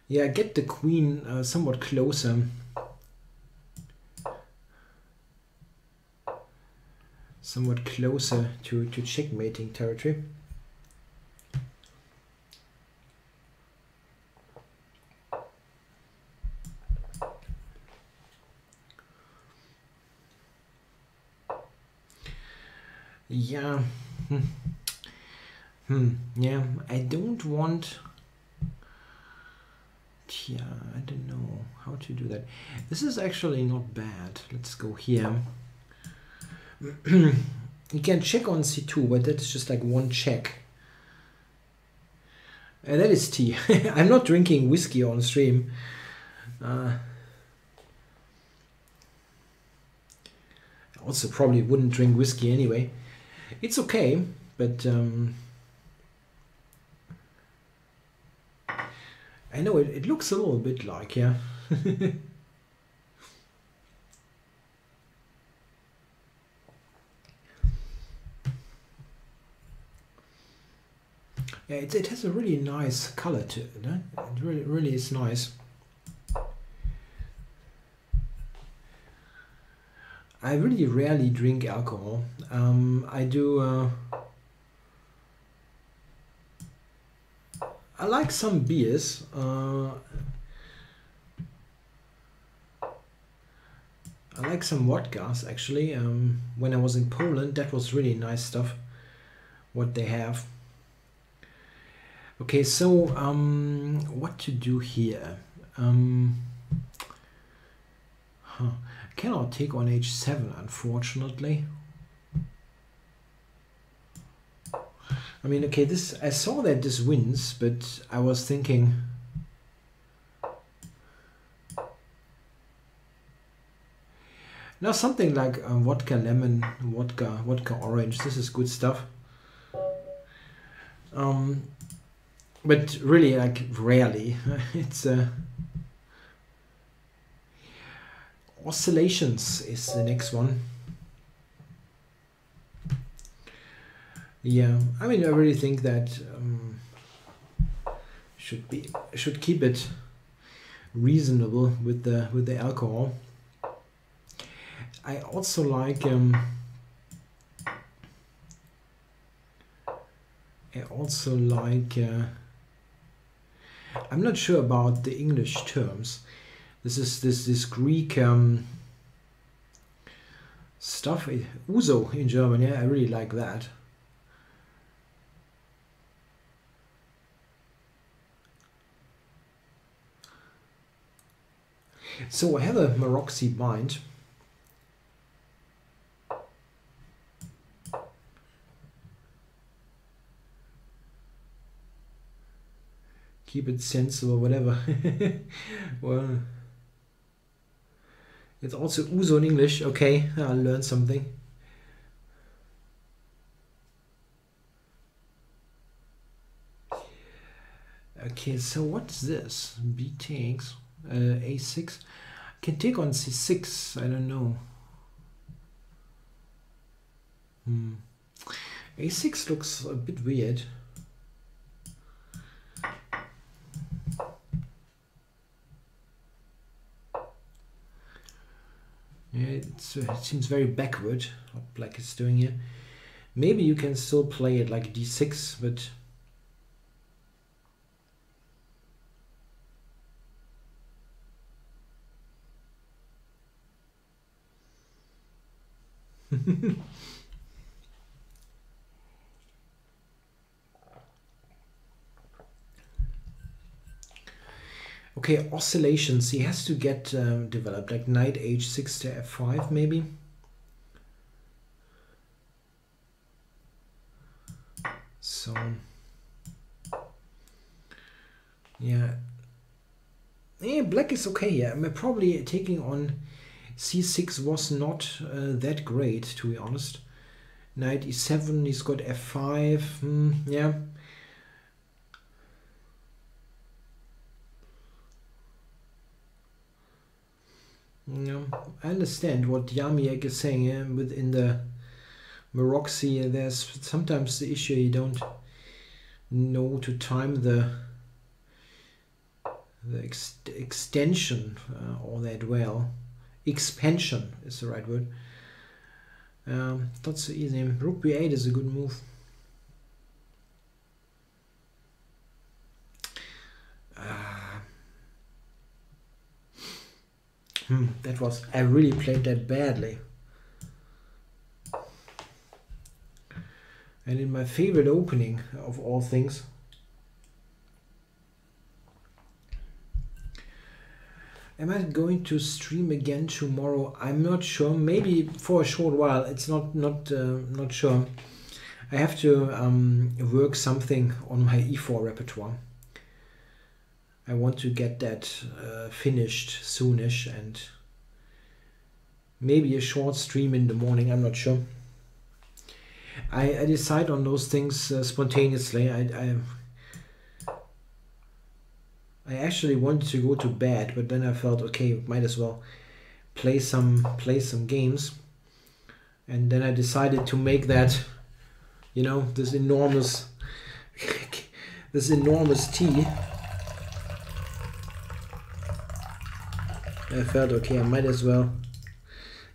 Yeah, get the queen somewhat closer. Somewhat closer to checkmating territory. Yeah. Yeah, I don't want... Yeah, I don't know how to do that. This is actually not bad. Let's go here. You can check on c2, but that's just like one check. And that is tea. I'm not drinking whiskey on stream. I also probably wouldn't drink whiskey anyway. It's okay, but I know it looks a little bit like, yeah. Yeah, it has a really nice color to it. Huh? It really is nice. I really rarely drink alcohol. I do. I like some beers. I like some vodkas actually. When I was in Poland, that was really nice stuff. What they have. Okay, so what to do here? I cannot take on h7, unfortunately. I mean, okay, this, I saw that this wins, but I was thinking... Now something like vodka lemon, vodka orange, this is good stuff. But really, like, rarely. It's Oscillations is the next one. Yeah, I mean, I really think that should keep it reasonable with the alcohol. I also like I'm not sure about the English terms. This is this Greek stuff. Uso in German. Yeah, I really like that. So I have a Maroczy bind. Keep it sensible, whatever. Well, it's also Uso in English. Okay, I'll learn something. Okay, so what's this? B takes A6. Can take on C6. I don't know. A6 looks a bit weird. Yeah, it seems very backward, what black is doing here. Maybe you can still play it like d6, but okay, oscillations. He has to get developed, like knight h6 to f5 maybe. So yeah, black is okay here. I'm probably taking on c6 was not that great, to be honest. Knight e7, he's got f5. Yeah. Yeah, I understand what Yamiek is saying within the Maroxy. There's sometimes the issue you don't know to time the extension all that well. Expansion is the right word. Not so easy. Rook b8 is a good move. That was, I really played that badly. And in my favorite opening of all things. Am I going to stream again tomorrow? I'm not sure. Maybe for a short while. It's not sure. I have to work something on my e4 repertoire. I want to get that finished soonish, and maybe a short stream in the morning. I'm not sure. I decide on those things spontaneously. I actually wanted to go to bed, but then I felt okay, might as well play some games, and then I decided to make that, you know, this enormous tea. I felt okay, I might as well.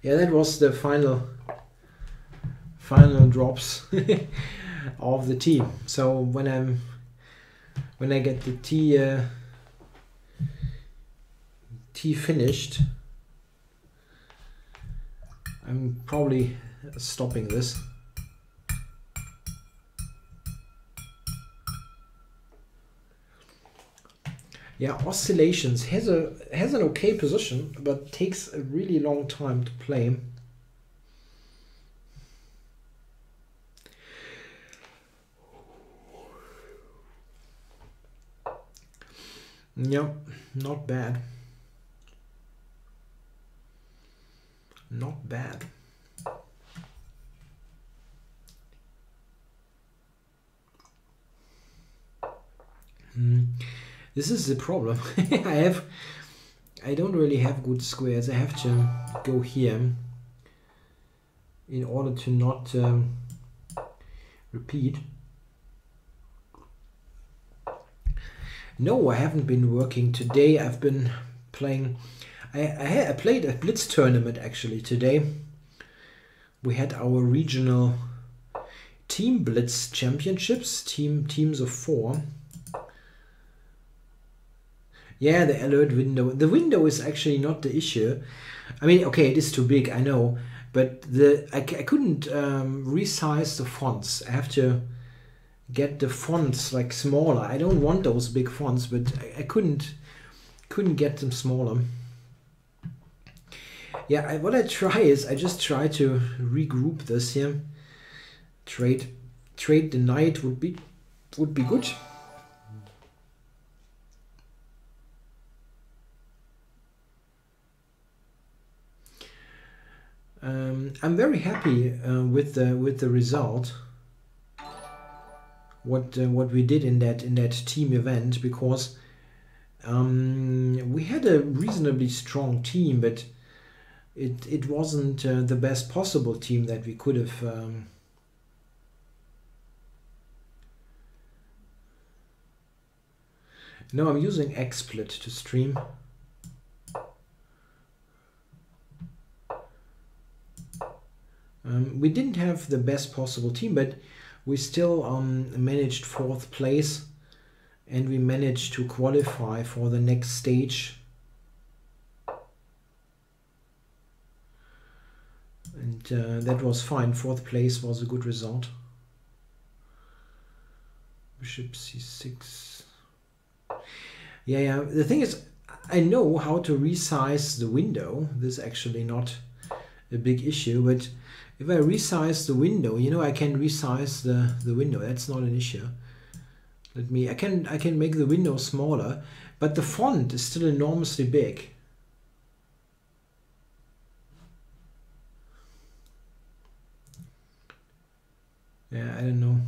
Yeah, that was the final drops of the tea. So when I get the tea finished, I'm probably stopping this. Yeah, Oscillations has an okay position, but takes a really long time to play. Yep, not bad. Not bad. This is the problem. I don't really have good squares. I have to go here in order to not repeat. No, I haven't been working today. I've been playing. I played a Blitz tournament actually today. We had our regional team Blitz championships, teams of 4. Yeah, the alert window. The window is actually not the issue. I mean, okay, it is too big, I know, but I couldn't resize the fonts. I have to get the fonts like smaller. I don't want those big fonts, but I couldn't get them smaller. Yeah, what I try is I just try to regroup this here. Trade the knight would be good. I'm very happy with the result. What we did in that team event, because we had a reasonably strong team, but it wasn't the best possible team that we could have. No, I'm using XSplit to stream. We didn't have the best possible team, but we still managed 4th place, and we managed to qualify for the next stage. And that was fine. 4th place was a good result. Bishop c6. Yeah. The thing is, I know how to resize the window. This is actually not a big issue. But if I resize the window, you know, I can resize the window. That's not an issue. I can make the window smaller, but the font is still enormously big. Yeah, I don't know.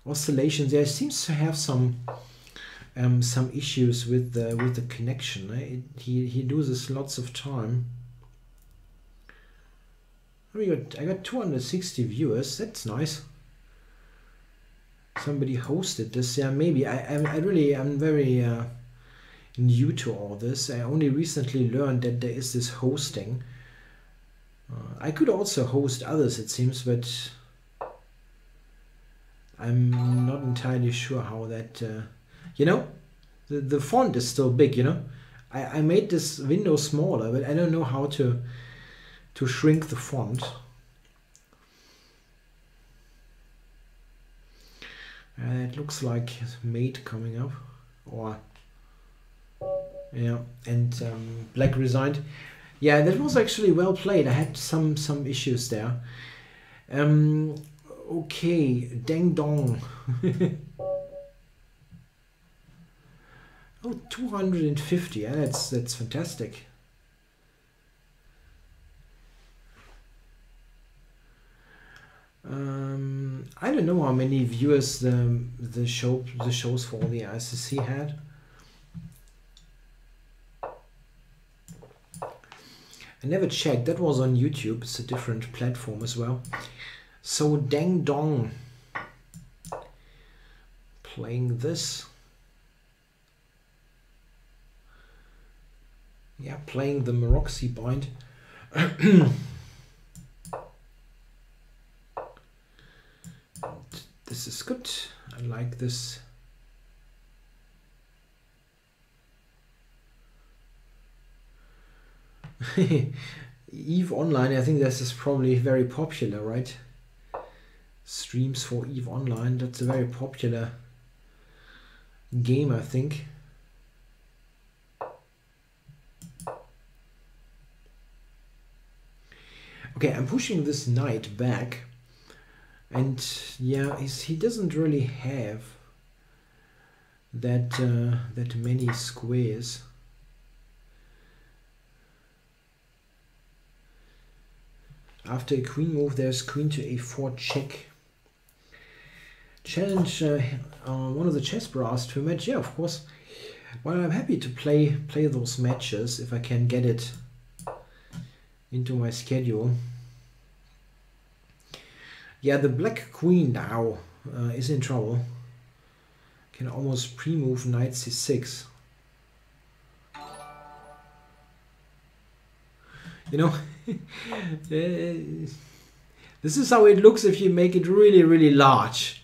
Oscillations. There seems to have some issues with the connection. He loses lots of time. I got 260 viewers. That's nice. Somebody hosted this. Yeah, maybe. I'm very new to all this. I only recently learned that there is this hosting. I could also host others, it seems, but I'm not entirely sure how that. You know, the font is still big. You know, I made this window smaller, but I don't know how to shrink the font. It looks like mate coming up, or yeah, and black resigned. Yeah, that was actually well played. I had some issues there. Okay, DingDong. Oh, 250. Yeah, that's fantastic. I don't know how many viewers the shows for the ICC had. I never checked. That was on YouTube. It's a different platform as well. So DingDong playing this. Yeah, playing the Maroxy bind. This is good. I like this. EVE Online, I think this is probably very popular, right? Streams for EVE Online, that's a very popular game, I think. Okay, I'm pushing this knight back, and yeah, he doesn't really have that that many squares. After a queen move, there's queen to a4 check. Challenge one of the chess bras to a match. Yeah, of course. Well, I'm happy to play those matches if I can get it into my schedule. Yeah, the black queen now is in trouble. Can almost pre-move knight c6. You know, this is how it looks if you make it really, really large.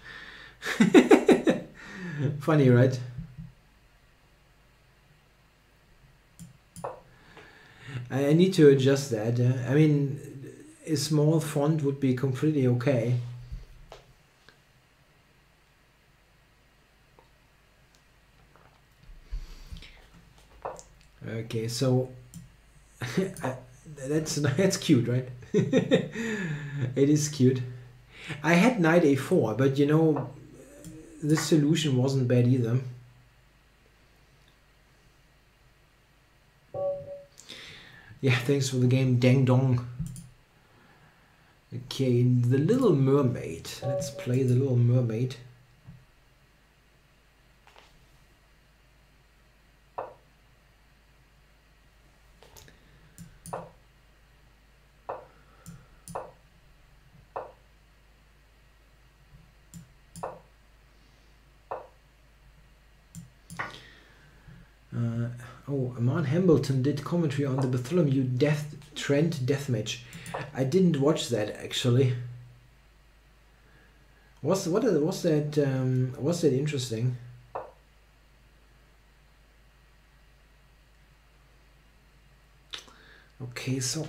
Funny, right? I need to adjust that. I mean, a small font would be completely okay. Okay, so that's cute, right? It is cute. I had knight a4, but you know, this solution wasn't bad either. Yeah, thanks for the game, DingDong. Okay, the Little Mermaid. Let's play the Little Mermaid. Oh, Aman Hambleton did commentary on the Bartholomew Trent deathmatch. I didn't watch that actually. Was that interesting? Okay, so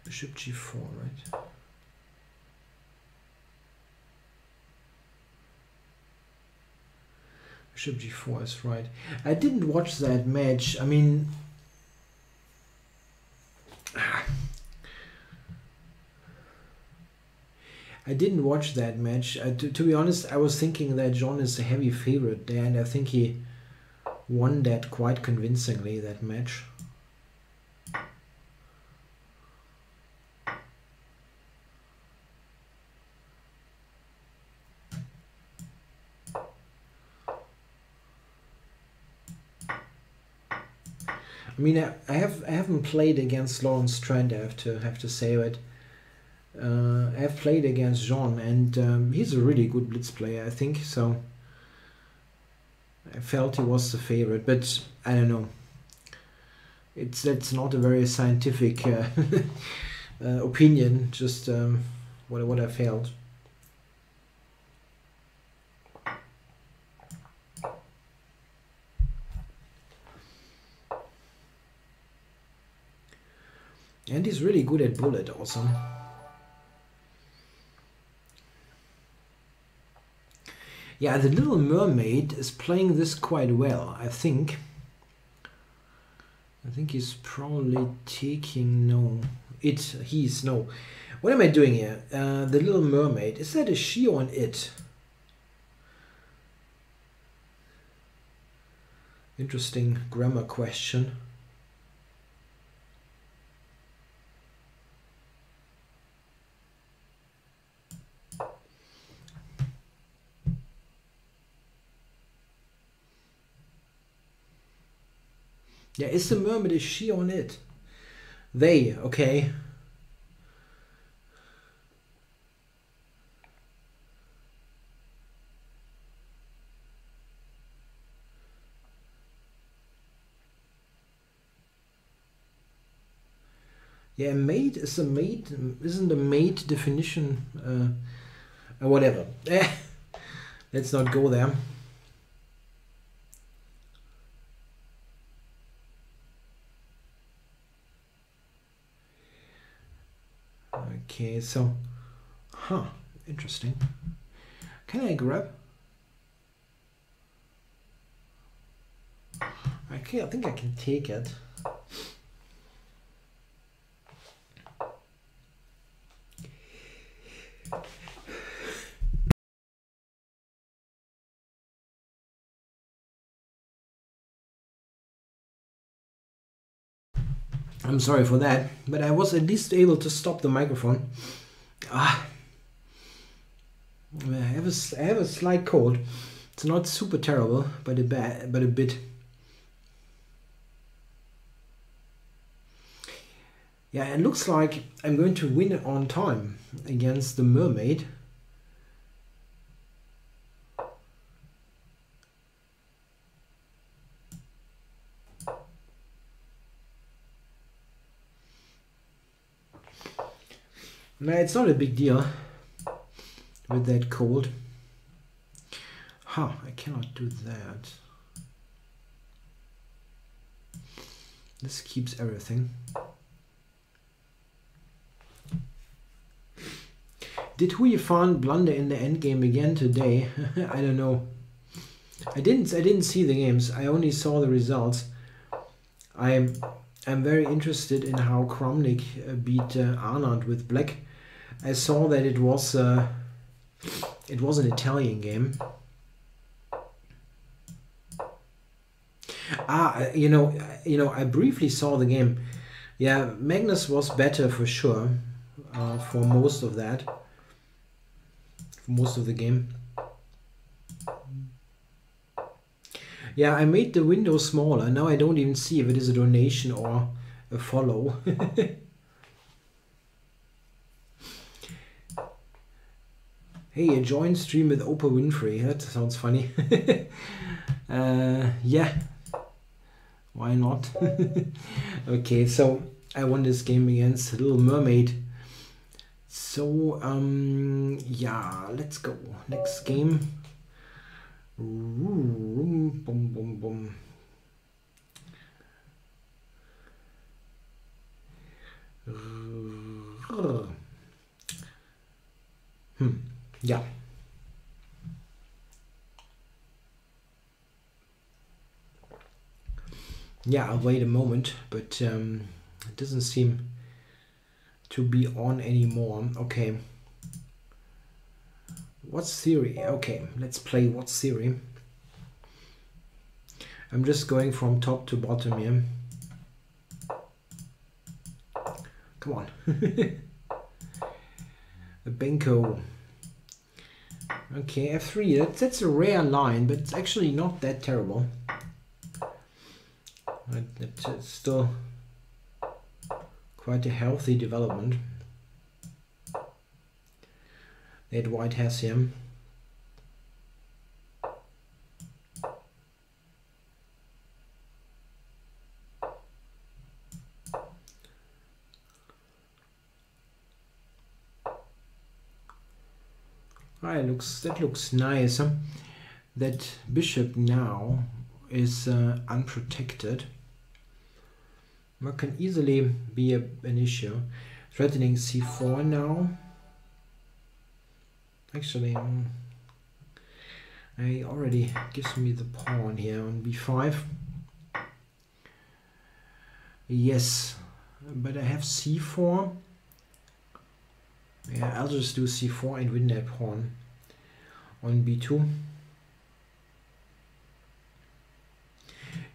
bishop g4, right? Bishop g4 is right. I didn't watch that match. I mean, I didn't watch that match. To be honest, I was thinking that John is a heavy favorite there, and I think he won that quite convincingly, that match. I mean, I haven't played against Lawrence Trent. I have to say it. I have played against Jean, and he's a really good blitz player, I think. So I felt he was the favorite, but I don't know. That's not a very scientific opinion. Just what I felt. And he's really good at bullet also. Yeah, the Little Mermaid is playing this quite well, I think. I think he's probably taking no. He's no. What am I doing here? The Little Mermaid. Is that a she or an it? Interesting grammar question. Yeah, is the mermaid a she or an it? They, okay. Yeah, maid is a maid. Isn't a maid definition whatever? Let's not go there. Okay, so, interesting. Can I grab? Okay, I think I can take it. I'm sorry for that, but I was at least able to stop the microphone. I have a slight cold. It's not super terrible, but a bit. Yeah, it looks like I'm going to win on time against the mermaid. No, it's not a big deal with that cold. I cannot do that. This keeps everything. Did Hui Fan blunder in the endgame again today? I don't know. I didn't see the games. I only saw the results. I'm very interested in how Kramnik beat Arnold with black. I saw that it was an Italian game. You know, I briefly saw the game. Yeah, Magnus was better for sure for most of that. For most of the game. Yeah, I made the window smaller. Now I don't even see if it is a donation or a follow. Hey, a joint stream with Oprah Winfrey. That sounds funny. Yeah. Why not? Okay, so I won this game against Little Mermaid. So, yeah, let's go. Next game. Boom, boom, boom. Yeah. Yeah, I'll wait a moment, but it doesn't seem to be on anymore. Okay. What's theory? Okay, let's play what's theory. I'm just going from top to bottom here. Come on. The Benko. Okay, F3. That's a rare line, but it's actually not that terrible. It's still quite a healthy development that white has here. That looks nice. Huh? That bishop now is unprotected. That can easily be an issue. Threatening c4 now. Actually, I already gives me the pawn here on b5. Yes, but I have c4. Yeah, I'll just do c4 and win that pawn on b2.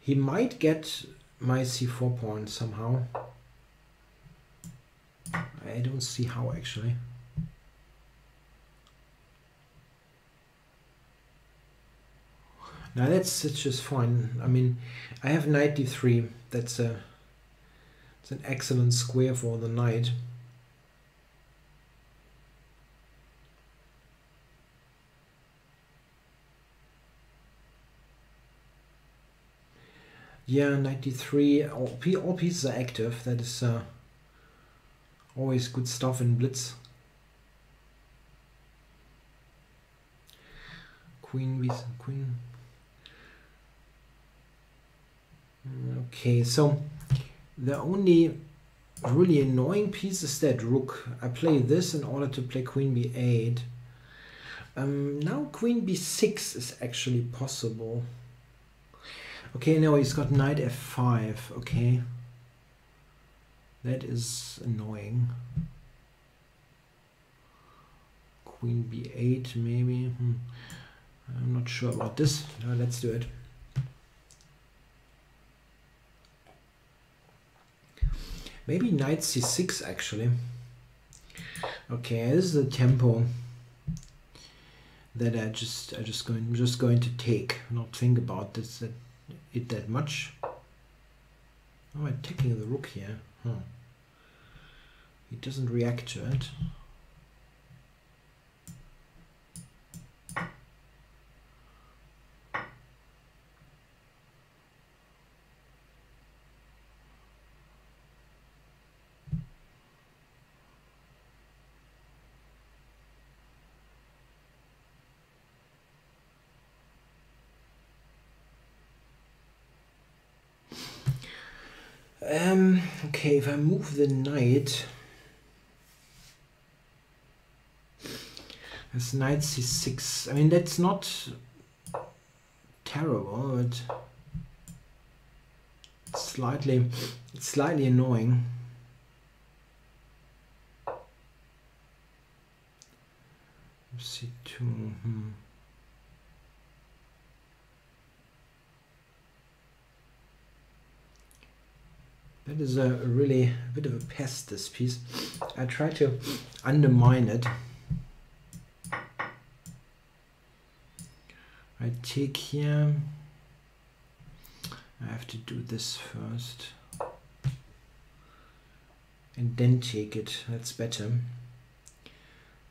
He might get my c4 pawn somehow. I don't see how actually. Now that's just fine. I mean, I have knight d3. It's an excellent square for the knight. Yeah, knight d3. All pieces are active. That is always good stuff in Blitz. Queen. Okay, so the only really annoying piece is that rook. I play this in order to play queen b8. Now queen b6 is actually possible. Okay, no, he's got knight f5. Okay, that is annoying. Queen b8 maybe. I'm not sure about this. Let's do it. Maybe knight c6 actually. Okay, this is the tempo that I'm just going to take, not think about this that much. Oh, I'm taking the rook here. He doesn't react to it. Okay, if I move the knight, it's knight c6. I mean, that's not terrible, but it's slightly annoying. c2. That is a really bit of a pest, this piece. I try to undermine it. I take here. I have to do this first. And then take it. That's better.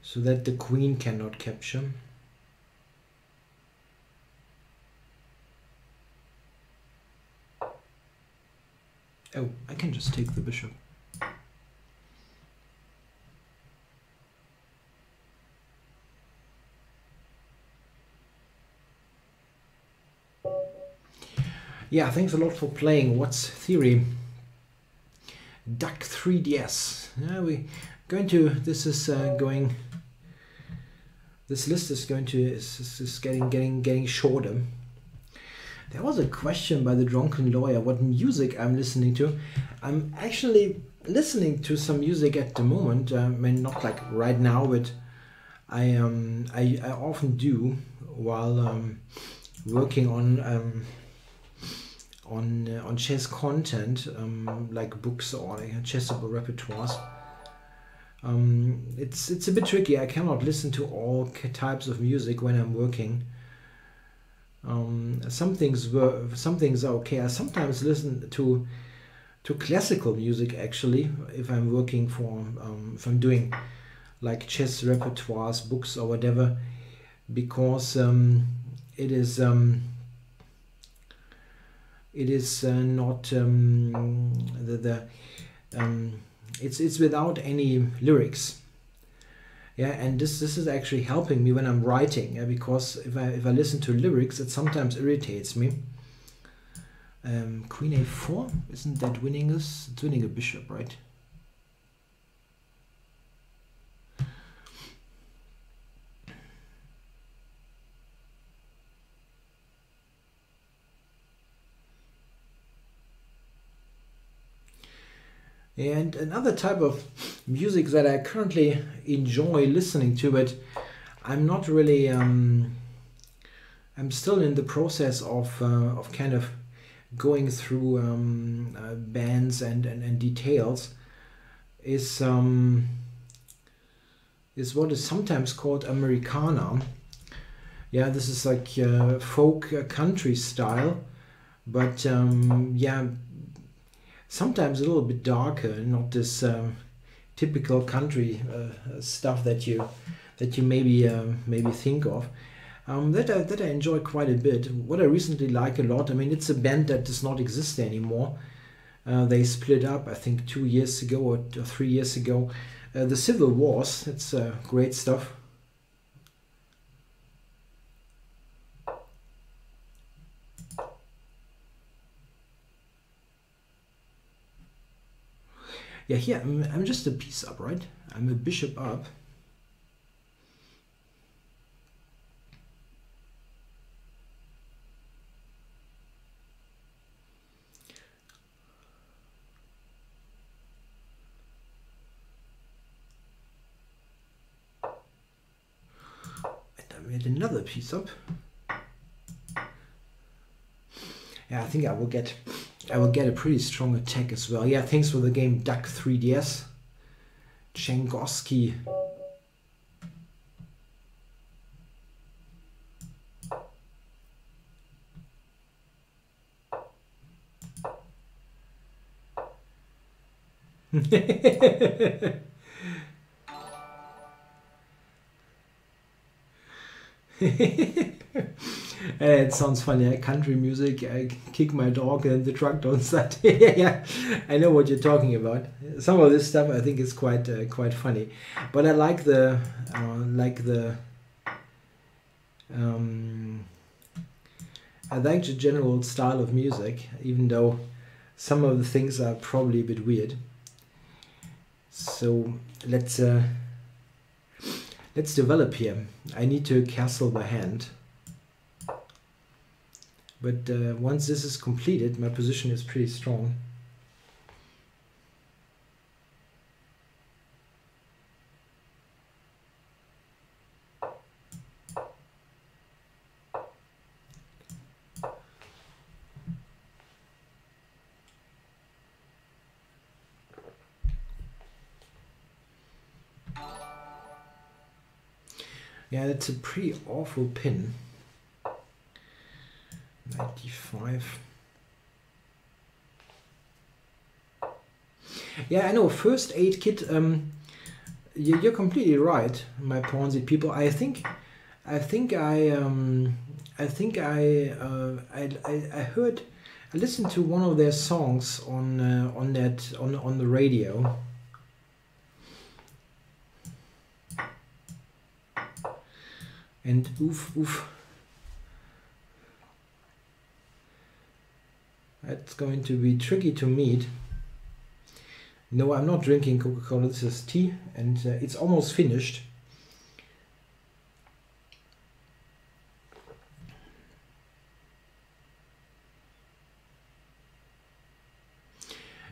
So that the queen cannot capture. Oh, I can just take the bishop. Yeah, thanks a lot for playing What's Theory. Duck 3DS. Yeah, we going to. This is going. This list is going to is getting shorter. There was a question by the Drunken Lawyer what music I'm listening to. I'm actually listening to some music at the moment. I mean, not like right now, but I often do while working on chess content, like books or like chessable repertoires. It's a bit tricky. I cannot listen to all types of music when I'm working. Some things are okay. I sometimes listen to classical music actually if I'm working for if I'm doing like chess repertoires, books or whatever, because it is not it's without any lyrics. Yeah, and this is actually helping me when I'm writing, yeah, because if I listen to lyrics, it sometimes irritates me. Queen a4, isn't that winning us? It's winning a bishop, right? And another type of music that I currently enjoy listening to, but I'm not really, I'm still in the process of kind of going through bands and details, is what is sometimes called Americana. Yeah, this is like folk country style, but yeah, sometimes a little bit darker, not this typical country stuff that you maybe think of. That I enjoy quite a bit. What I recently like a lot, I mean, it's a band that does not exist anymore. They split up, I think, 2 years ago or 3 years ago. The Civil Wars, it's great stuff. Yeah, here I'm just a piece up, right? I'm a bishop up. And I made another piece up. Yeah, I think I will get a pretty strong attack as well. Yeah, thanks for the game, Duck 3DS. Jankowski. It sounds funny. Country music. I kick my dog and the truck don't start. Yeah, I know what you're talking about. Some of this stuff I think is quite funny, but I like the general style of music, even though some of the things are probably a bit weird. So let's develop here. I need to castle the hand. But once this is completed, my position is pretty strong. Yeah, that's a pretty awful pin. 95. Yeah, I know. First aid kit. You're completely right, my Ponzi people. I listened to one of their songs on the radio. And oof. That's going to be tricky to meet. No, I'm not drinking Coca-Cola, this is tea, and it's almost finished.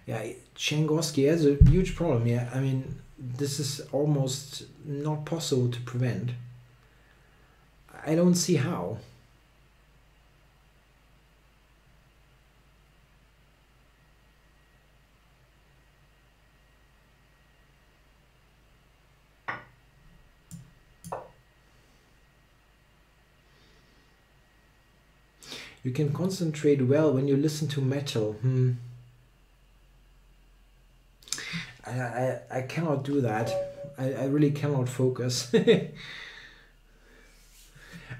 Yeah, Jankowski has a huge problem. Yeah, I mean, this is almost not possible to prevent. I don't see how. You can concentrate well when you listen to metal. I cannot do that. I really cannot focus. I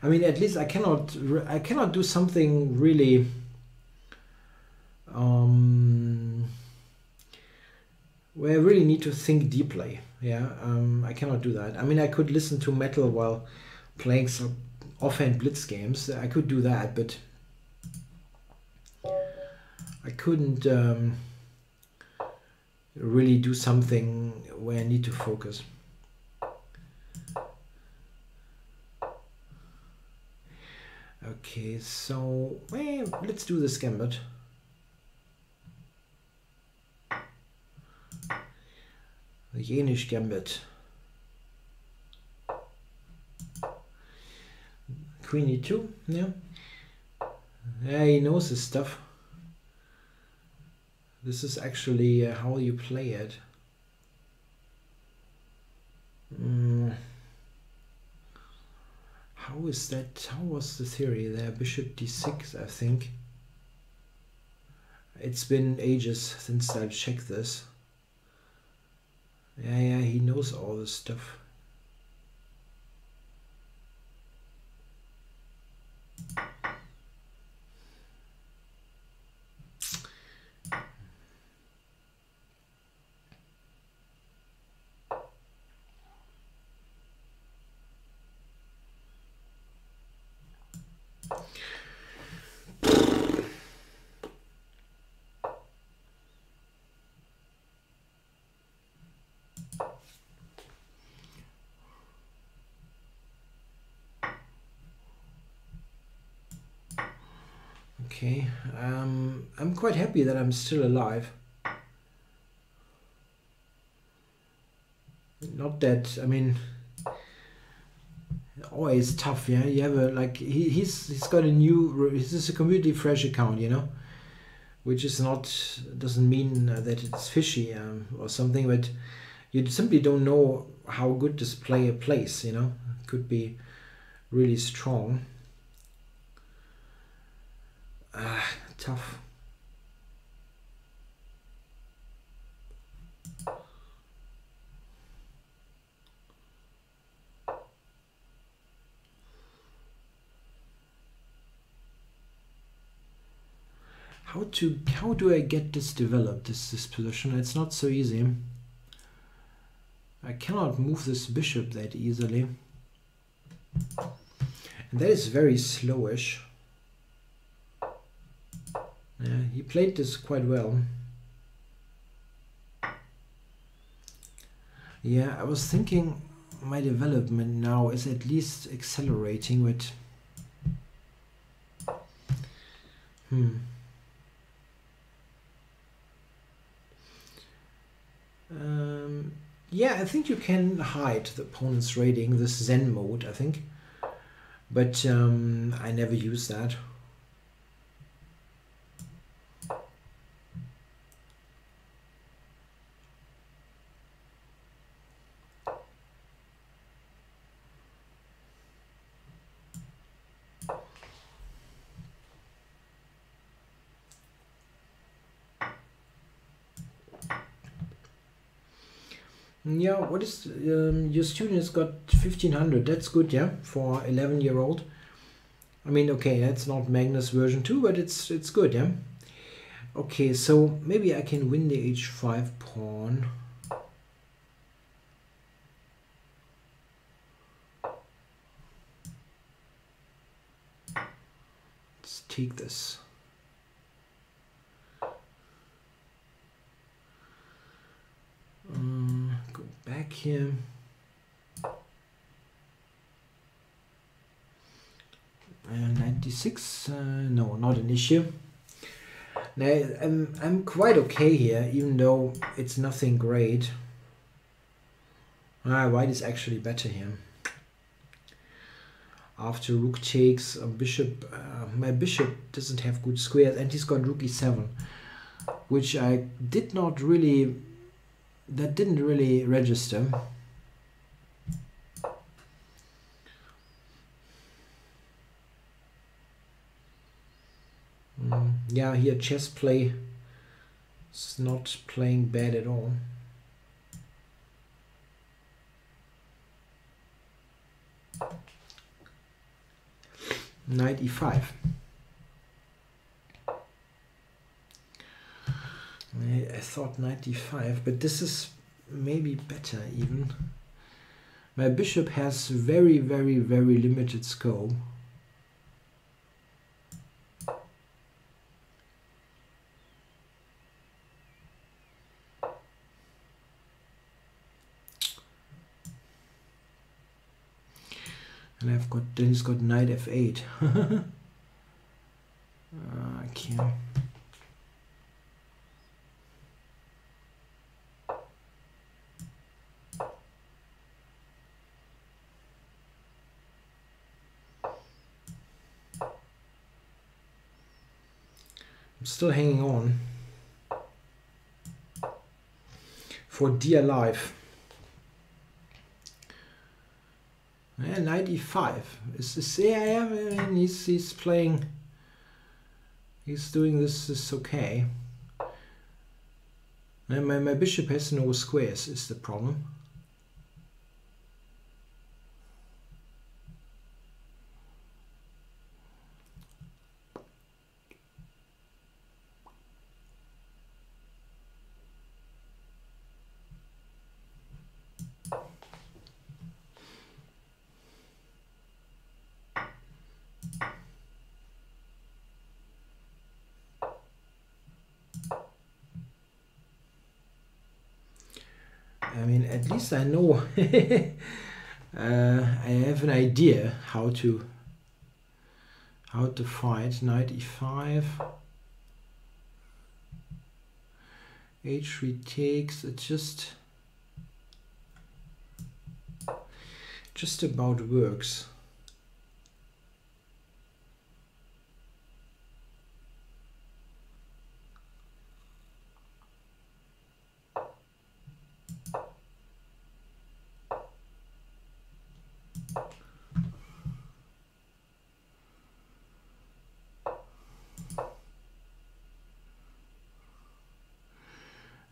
mean, at least I cannot do something really where I really need to think deeply. Yeah, I cannot do that. I mean, I could listen to metal while playing some offhand Blitz games. I could do that, but I couldn't really do something where I need to focus. Okay, so let's do this gambit. The Yenish gambit. Queen e2, yeah. Yeah, he knows his stuff. This is actually how you play it. How is that? How was the theory there? Bishop d6, I think. It's been ages since I've checked this. Yeah, he knows all this stuff. Okay, I'm quite happy that I'm still alive. Not that, I mean, always tough, yeah. You have a, like, he's got a new, this is a completely fresh account, you know, which is not, doesn't mean that it's fishy or something, but you simply don't know how good this player plays, you know. It could be really strong. Tough. How do I get this developed, this position? It's not so easy. I cannot move this bishop that easily. And that is very slowish. Yeah, he played this quite well. Yeah, I was thinking my development now is at least accelerating with... yeah, I think you can hide the opponent's rating, this Zen mode, I think. But I never use that. Yeah, what is your student has got 1500. That's good, yeah, for 11-year-old. I mean, okay, that's not Magnus version 2, but it's good, yeah. Okay, so maybe I can win the h5 pawn. Let's take this. Go back here. And 96, no, not an issue. Now, I'm quite okay here, even though it's nothing great. White is actually better here. After rook takes a bishop, my bishop doesn't have good squares, and he's got rook e7, which I did not really, that didn't really register. Yeah, here chess play is not playing bad at all. Knight e5. I thought knight d5, but this is maybe better even. My bishop has very, very, very limited scope. And I've got, then he's got knight f8. Okay. I'm still hanging on for dear life. Yeah, knight e5 is this, yeah, I mean, he's playing, he's doing this is okay. And my bishop has no squares is the problem. I mean, at least I know I have an idea how to fight. Knight e5, h3 takes. It just about works.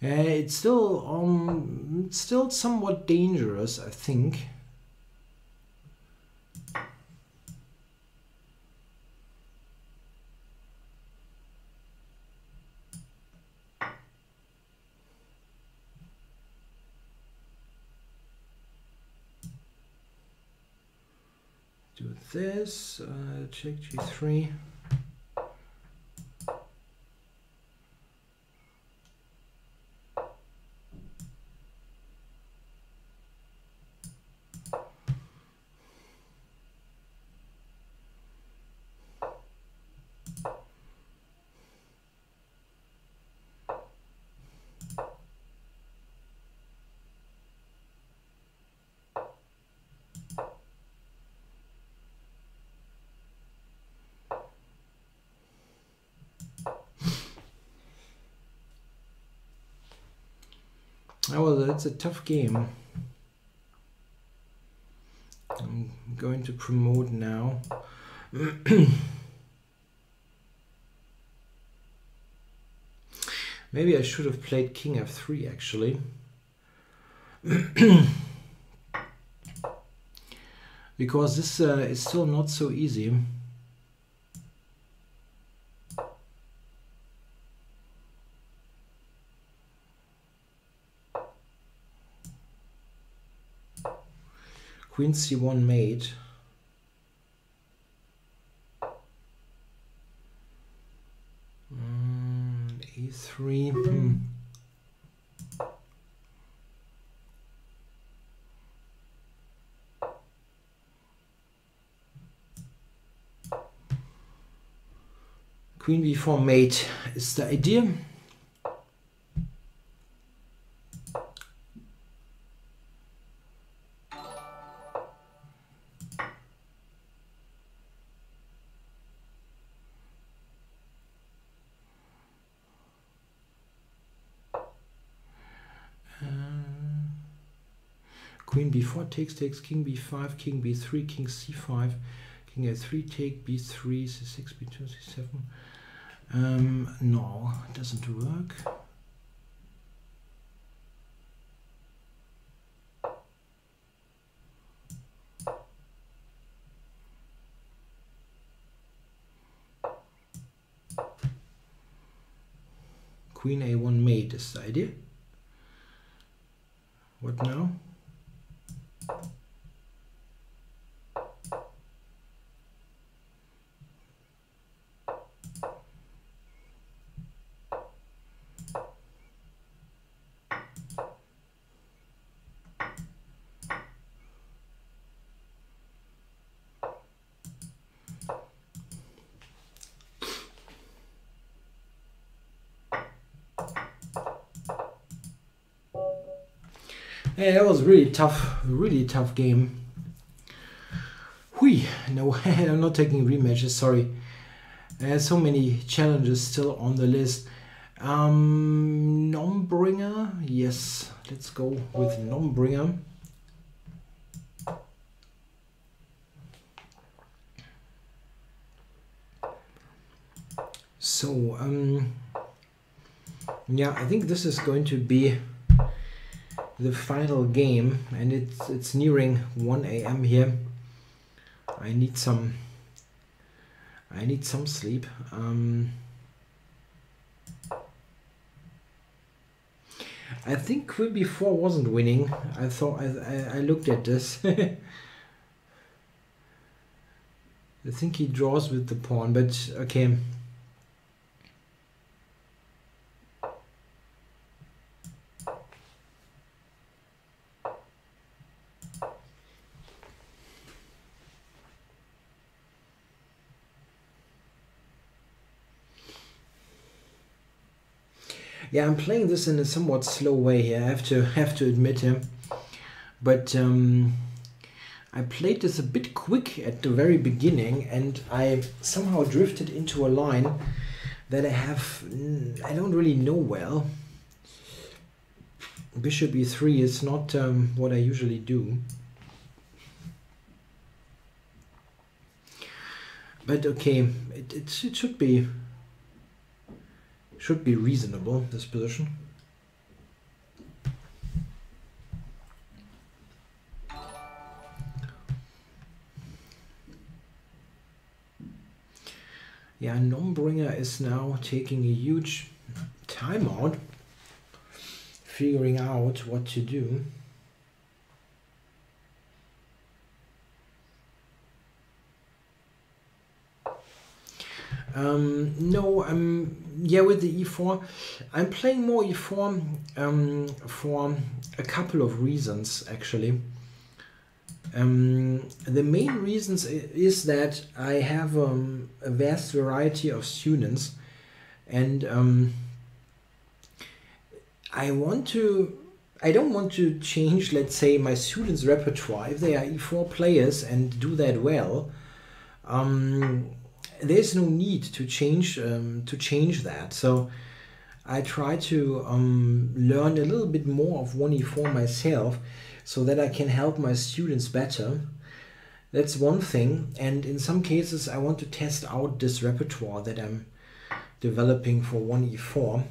It's still somewhat dangerous, I think. Do this, check g3. Oh, well, that's a tough game. I'm going to promote now. Maybe I should have played king f3 actually. Because this is still not so easy. Queen c1 mate. e3. Queen b4 mate is the idea. Queen b4 takes, king b5, king b3, king c5, king a3 take, b3, c6, b2, c7. No, it doesn't work. Queen a1 mate is the idea. What now? Yeah, that was really tough game. Hui, no, I'm not taking rematches, sorry. There's so many challenges still on the list. Nombringer, yes, let's go with Nombringer. So, yeah, I think this is going to be the final game, and it's nearing 1 AM here. I need some sleep. I think queen b4 wasn't winning. I thought I looked at this. I think he draws with the pawn, but okay. Yeah, I'm playing this in a somewhat slow way here. I have to admit him, but I played this a bit quick at the very beginning, and I somehow drifted into a line that I don't really know well. Bishop e3 is not what I usually do, but okay, it should be reasonable, this position. Yeah, Nombringer is now taking a huge timeout, figuring out what to do. No, yeah, with the e4, I'm playing more e4 for a couple of reasons, actually. The main reasons is that I have a vast variety of students, and I don't want to change, let's say, my students' repertoire. If they are e4 players and do that well, there's no need to change that. So I try to learn a little bit more of 1e4 myself, so that I can help my students better. That's one thing. And in some cases, I want to test out this repertoire that I'm developing for 1e4.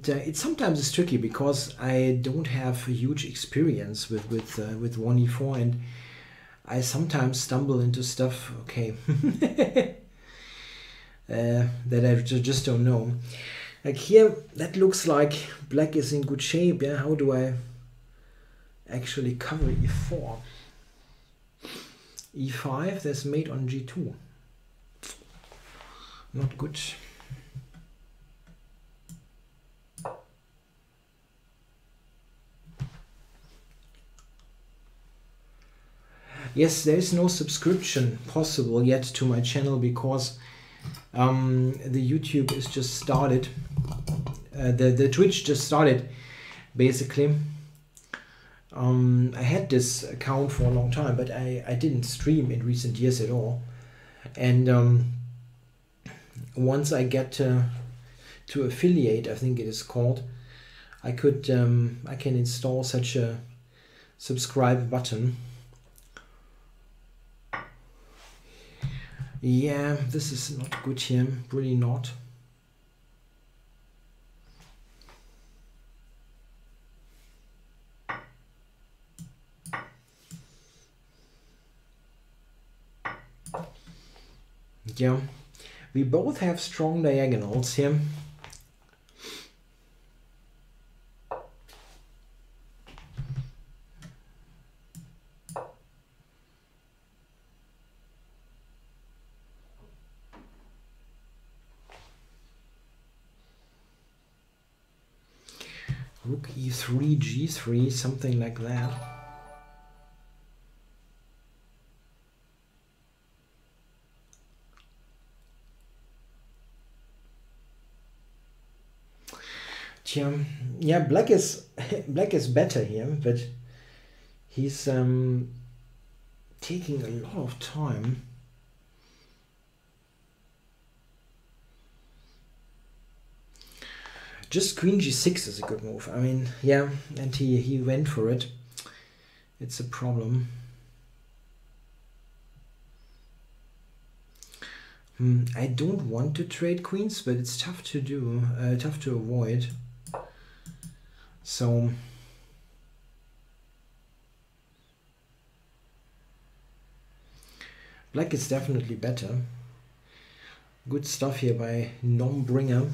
It sometimes is tricky because I don't have a huge experience with 1e4, and I sometimes stumble into stuff, okay, that I just don't know. Like here, that looks like black is in good shape. Yeah, how do I actually cover e4? e5, there's mate on g2. Not good. Yes, there is no subscription possible yet to my channel because the YouTube is just started. The Twitch just started, basically. I had this account for a long time, but I didn't stream in recent years at all. And once I get to affiliate, I think it is called, I can install such a subscribe button. Yeah, this is not good here, really not. Yeah, we both have strong diagonals here. Rook e3, g3, something like that. Yeah, black is better here, but he's taking a lot of time. Just queen g6 is a good move. I mean, yeah, and he went for it. It's a problem. I don't want to trade queens, but it's tough to do, tough to avoid. So black is definitely better. Good stuff here by Nombringer.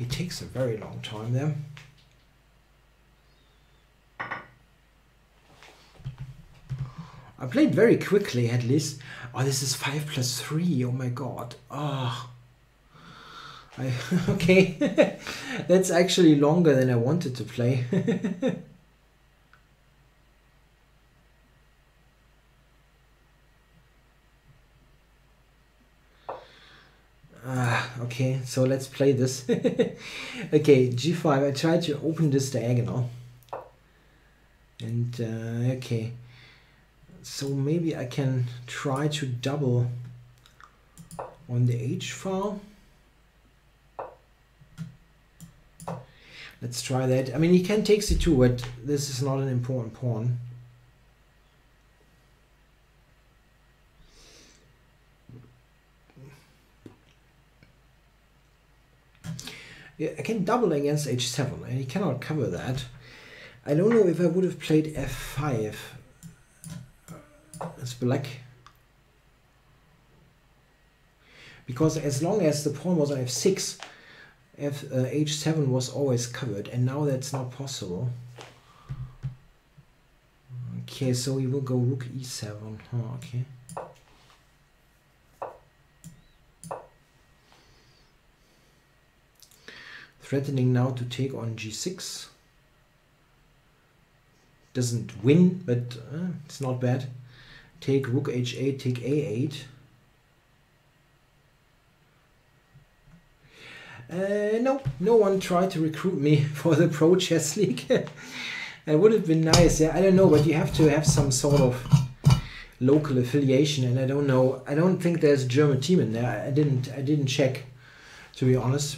It takes a very long time there. I played very quickly at least. Oh, this is 5+3. Oh my god. Oh. Okay. That's actually longer than I wanted to play. Okay, so let's play this. Okay, g5. I tried to open this diagonal. And okay. So maybe I can try to double on the h file. Let's try that. I mean, he can take c2, but this is not an important pawn. Yeah, I can double against h7, and he cannot cover that. I don't know if I would have played f5 as black. Because as long as the pawn was on f6, h7 was always covered, and now that's not possible. Okay, so we will go rook e7. Oh, okay. Threatening now to take on g6. Doesn't win, but it's not bad. Take rook h8, take a8. No one tried to recruit me for the Pro Chess League. It would have been nice. Yeah, I don't know, but you have to have some sort of local affiliation, and I don't know. I don't think there's a German team in there. I didn't check, to be honest.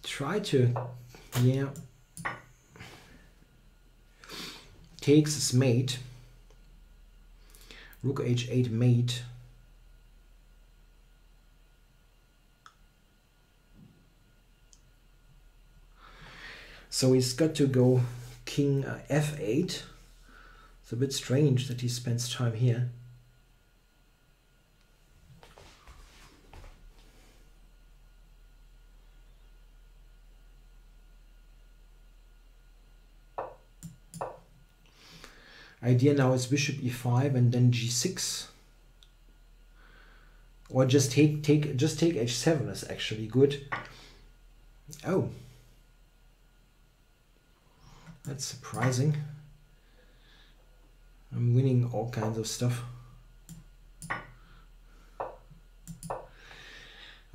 Try to, yeah. Takes his mate. Rook h8 mate. So he's got to go king f8. It's a bit strange that he spends time here. Idea now is bishop e5 and then g6. Or just take h7 is actually good. Oh, that's surprising. I'm winning all kinds of stuff.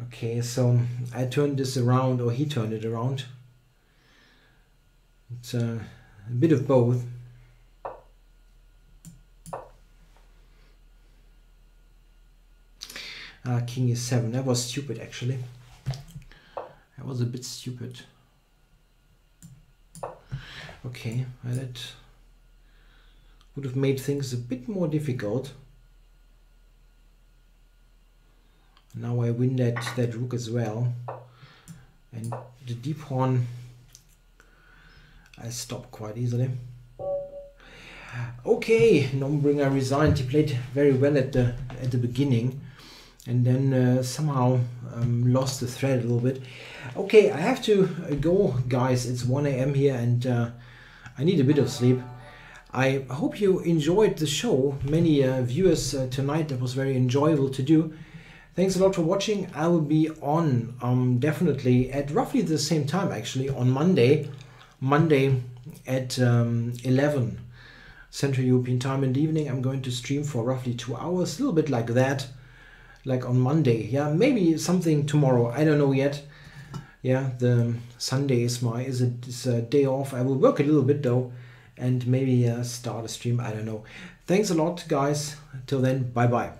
Okay, so I turned this around, or he turned it around. It's a bit of both. King e7. That was stupid, actually. That was a bit stupid. Okay, that would have made things a bit more difficult. Now I win that rook as well. And the deep pawn I stop quite easily. Okay, Nombringer resigned. He played very well at the beginning, and then somehow lost the thread a little bit. Okay, I have to go, guys. It's 1 AM here, and I need a bit of sleep. I hope you enjoyed the show. Many viewers tonight. That was very enjoyable to do. Thanks a lot for watching. I will be on definitely at roughly the same time, actually, on Monday at 11 Central European time in the evening. I'm going to stream for roughly 2 hours, a little bit like that, like on Monday. Yeah, maybe something tomorrow. I don't know yet. Yeah, the Sunday is a day off. I will work a little bit though, and maybe start a stream. I don't know. Thanks a lot, guys. Till then, bye bye.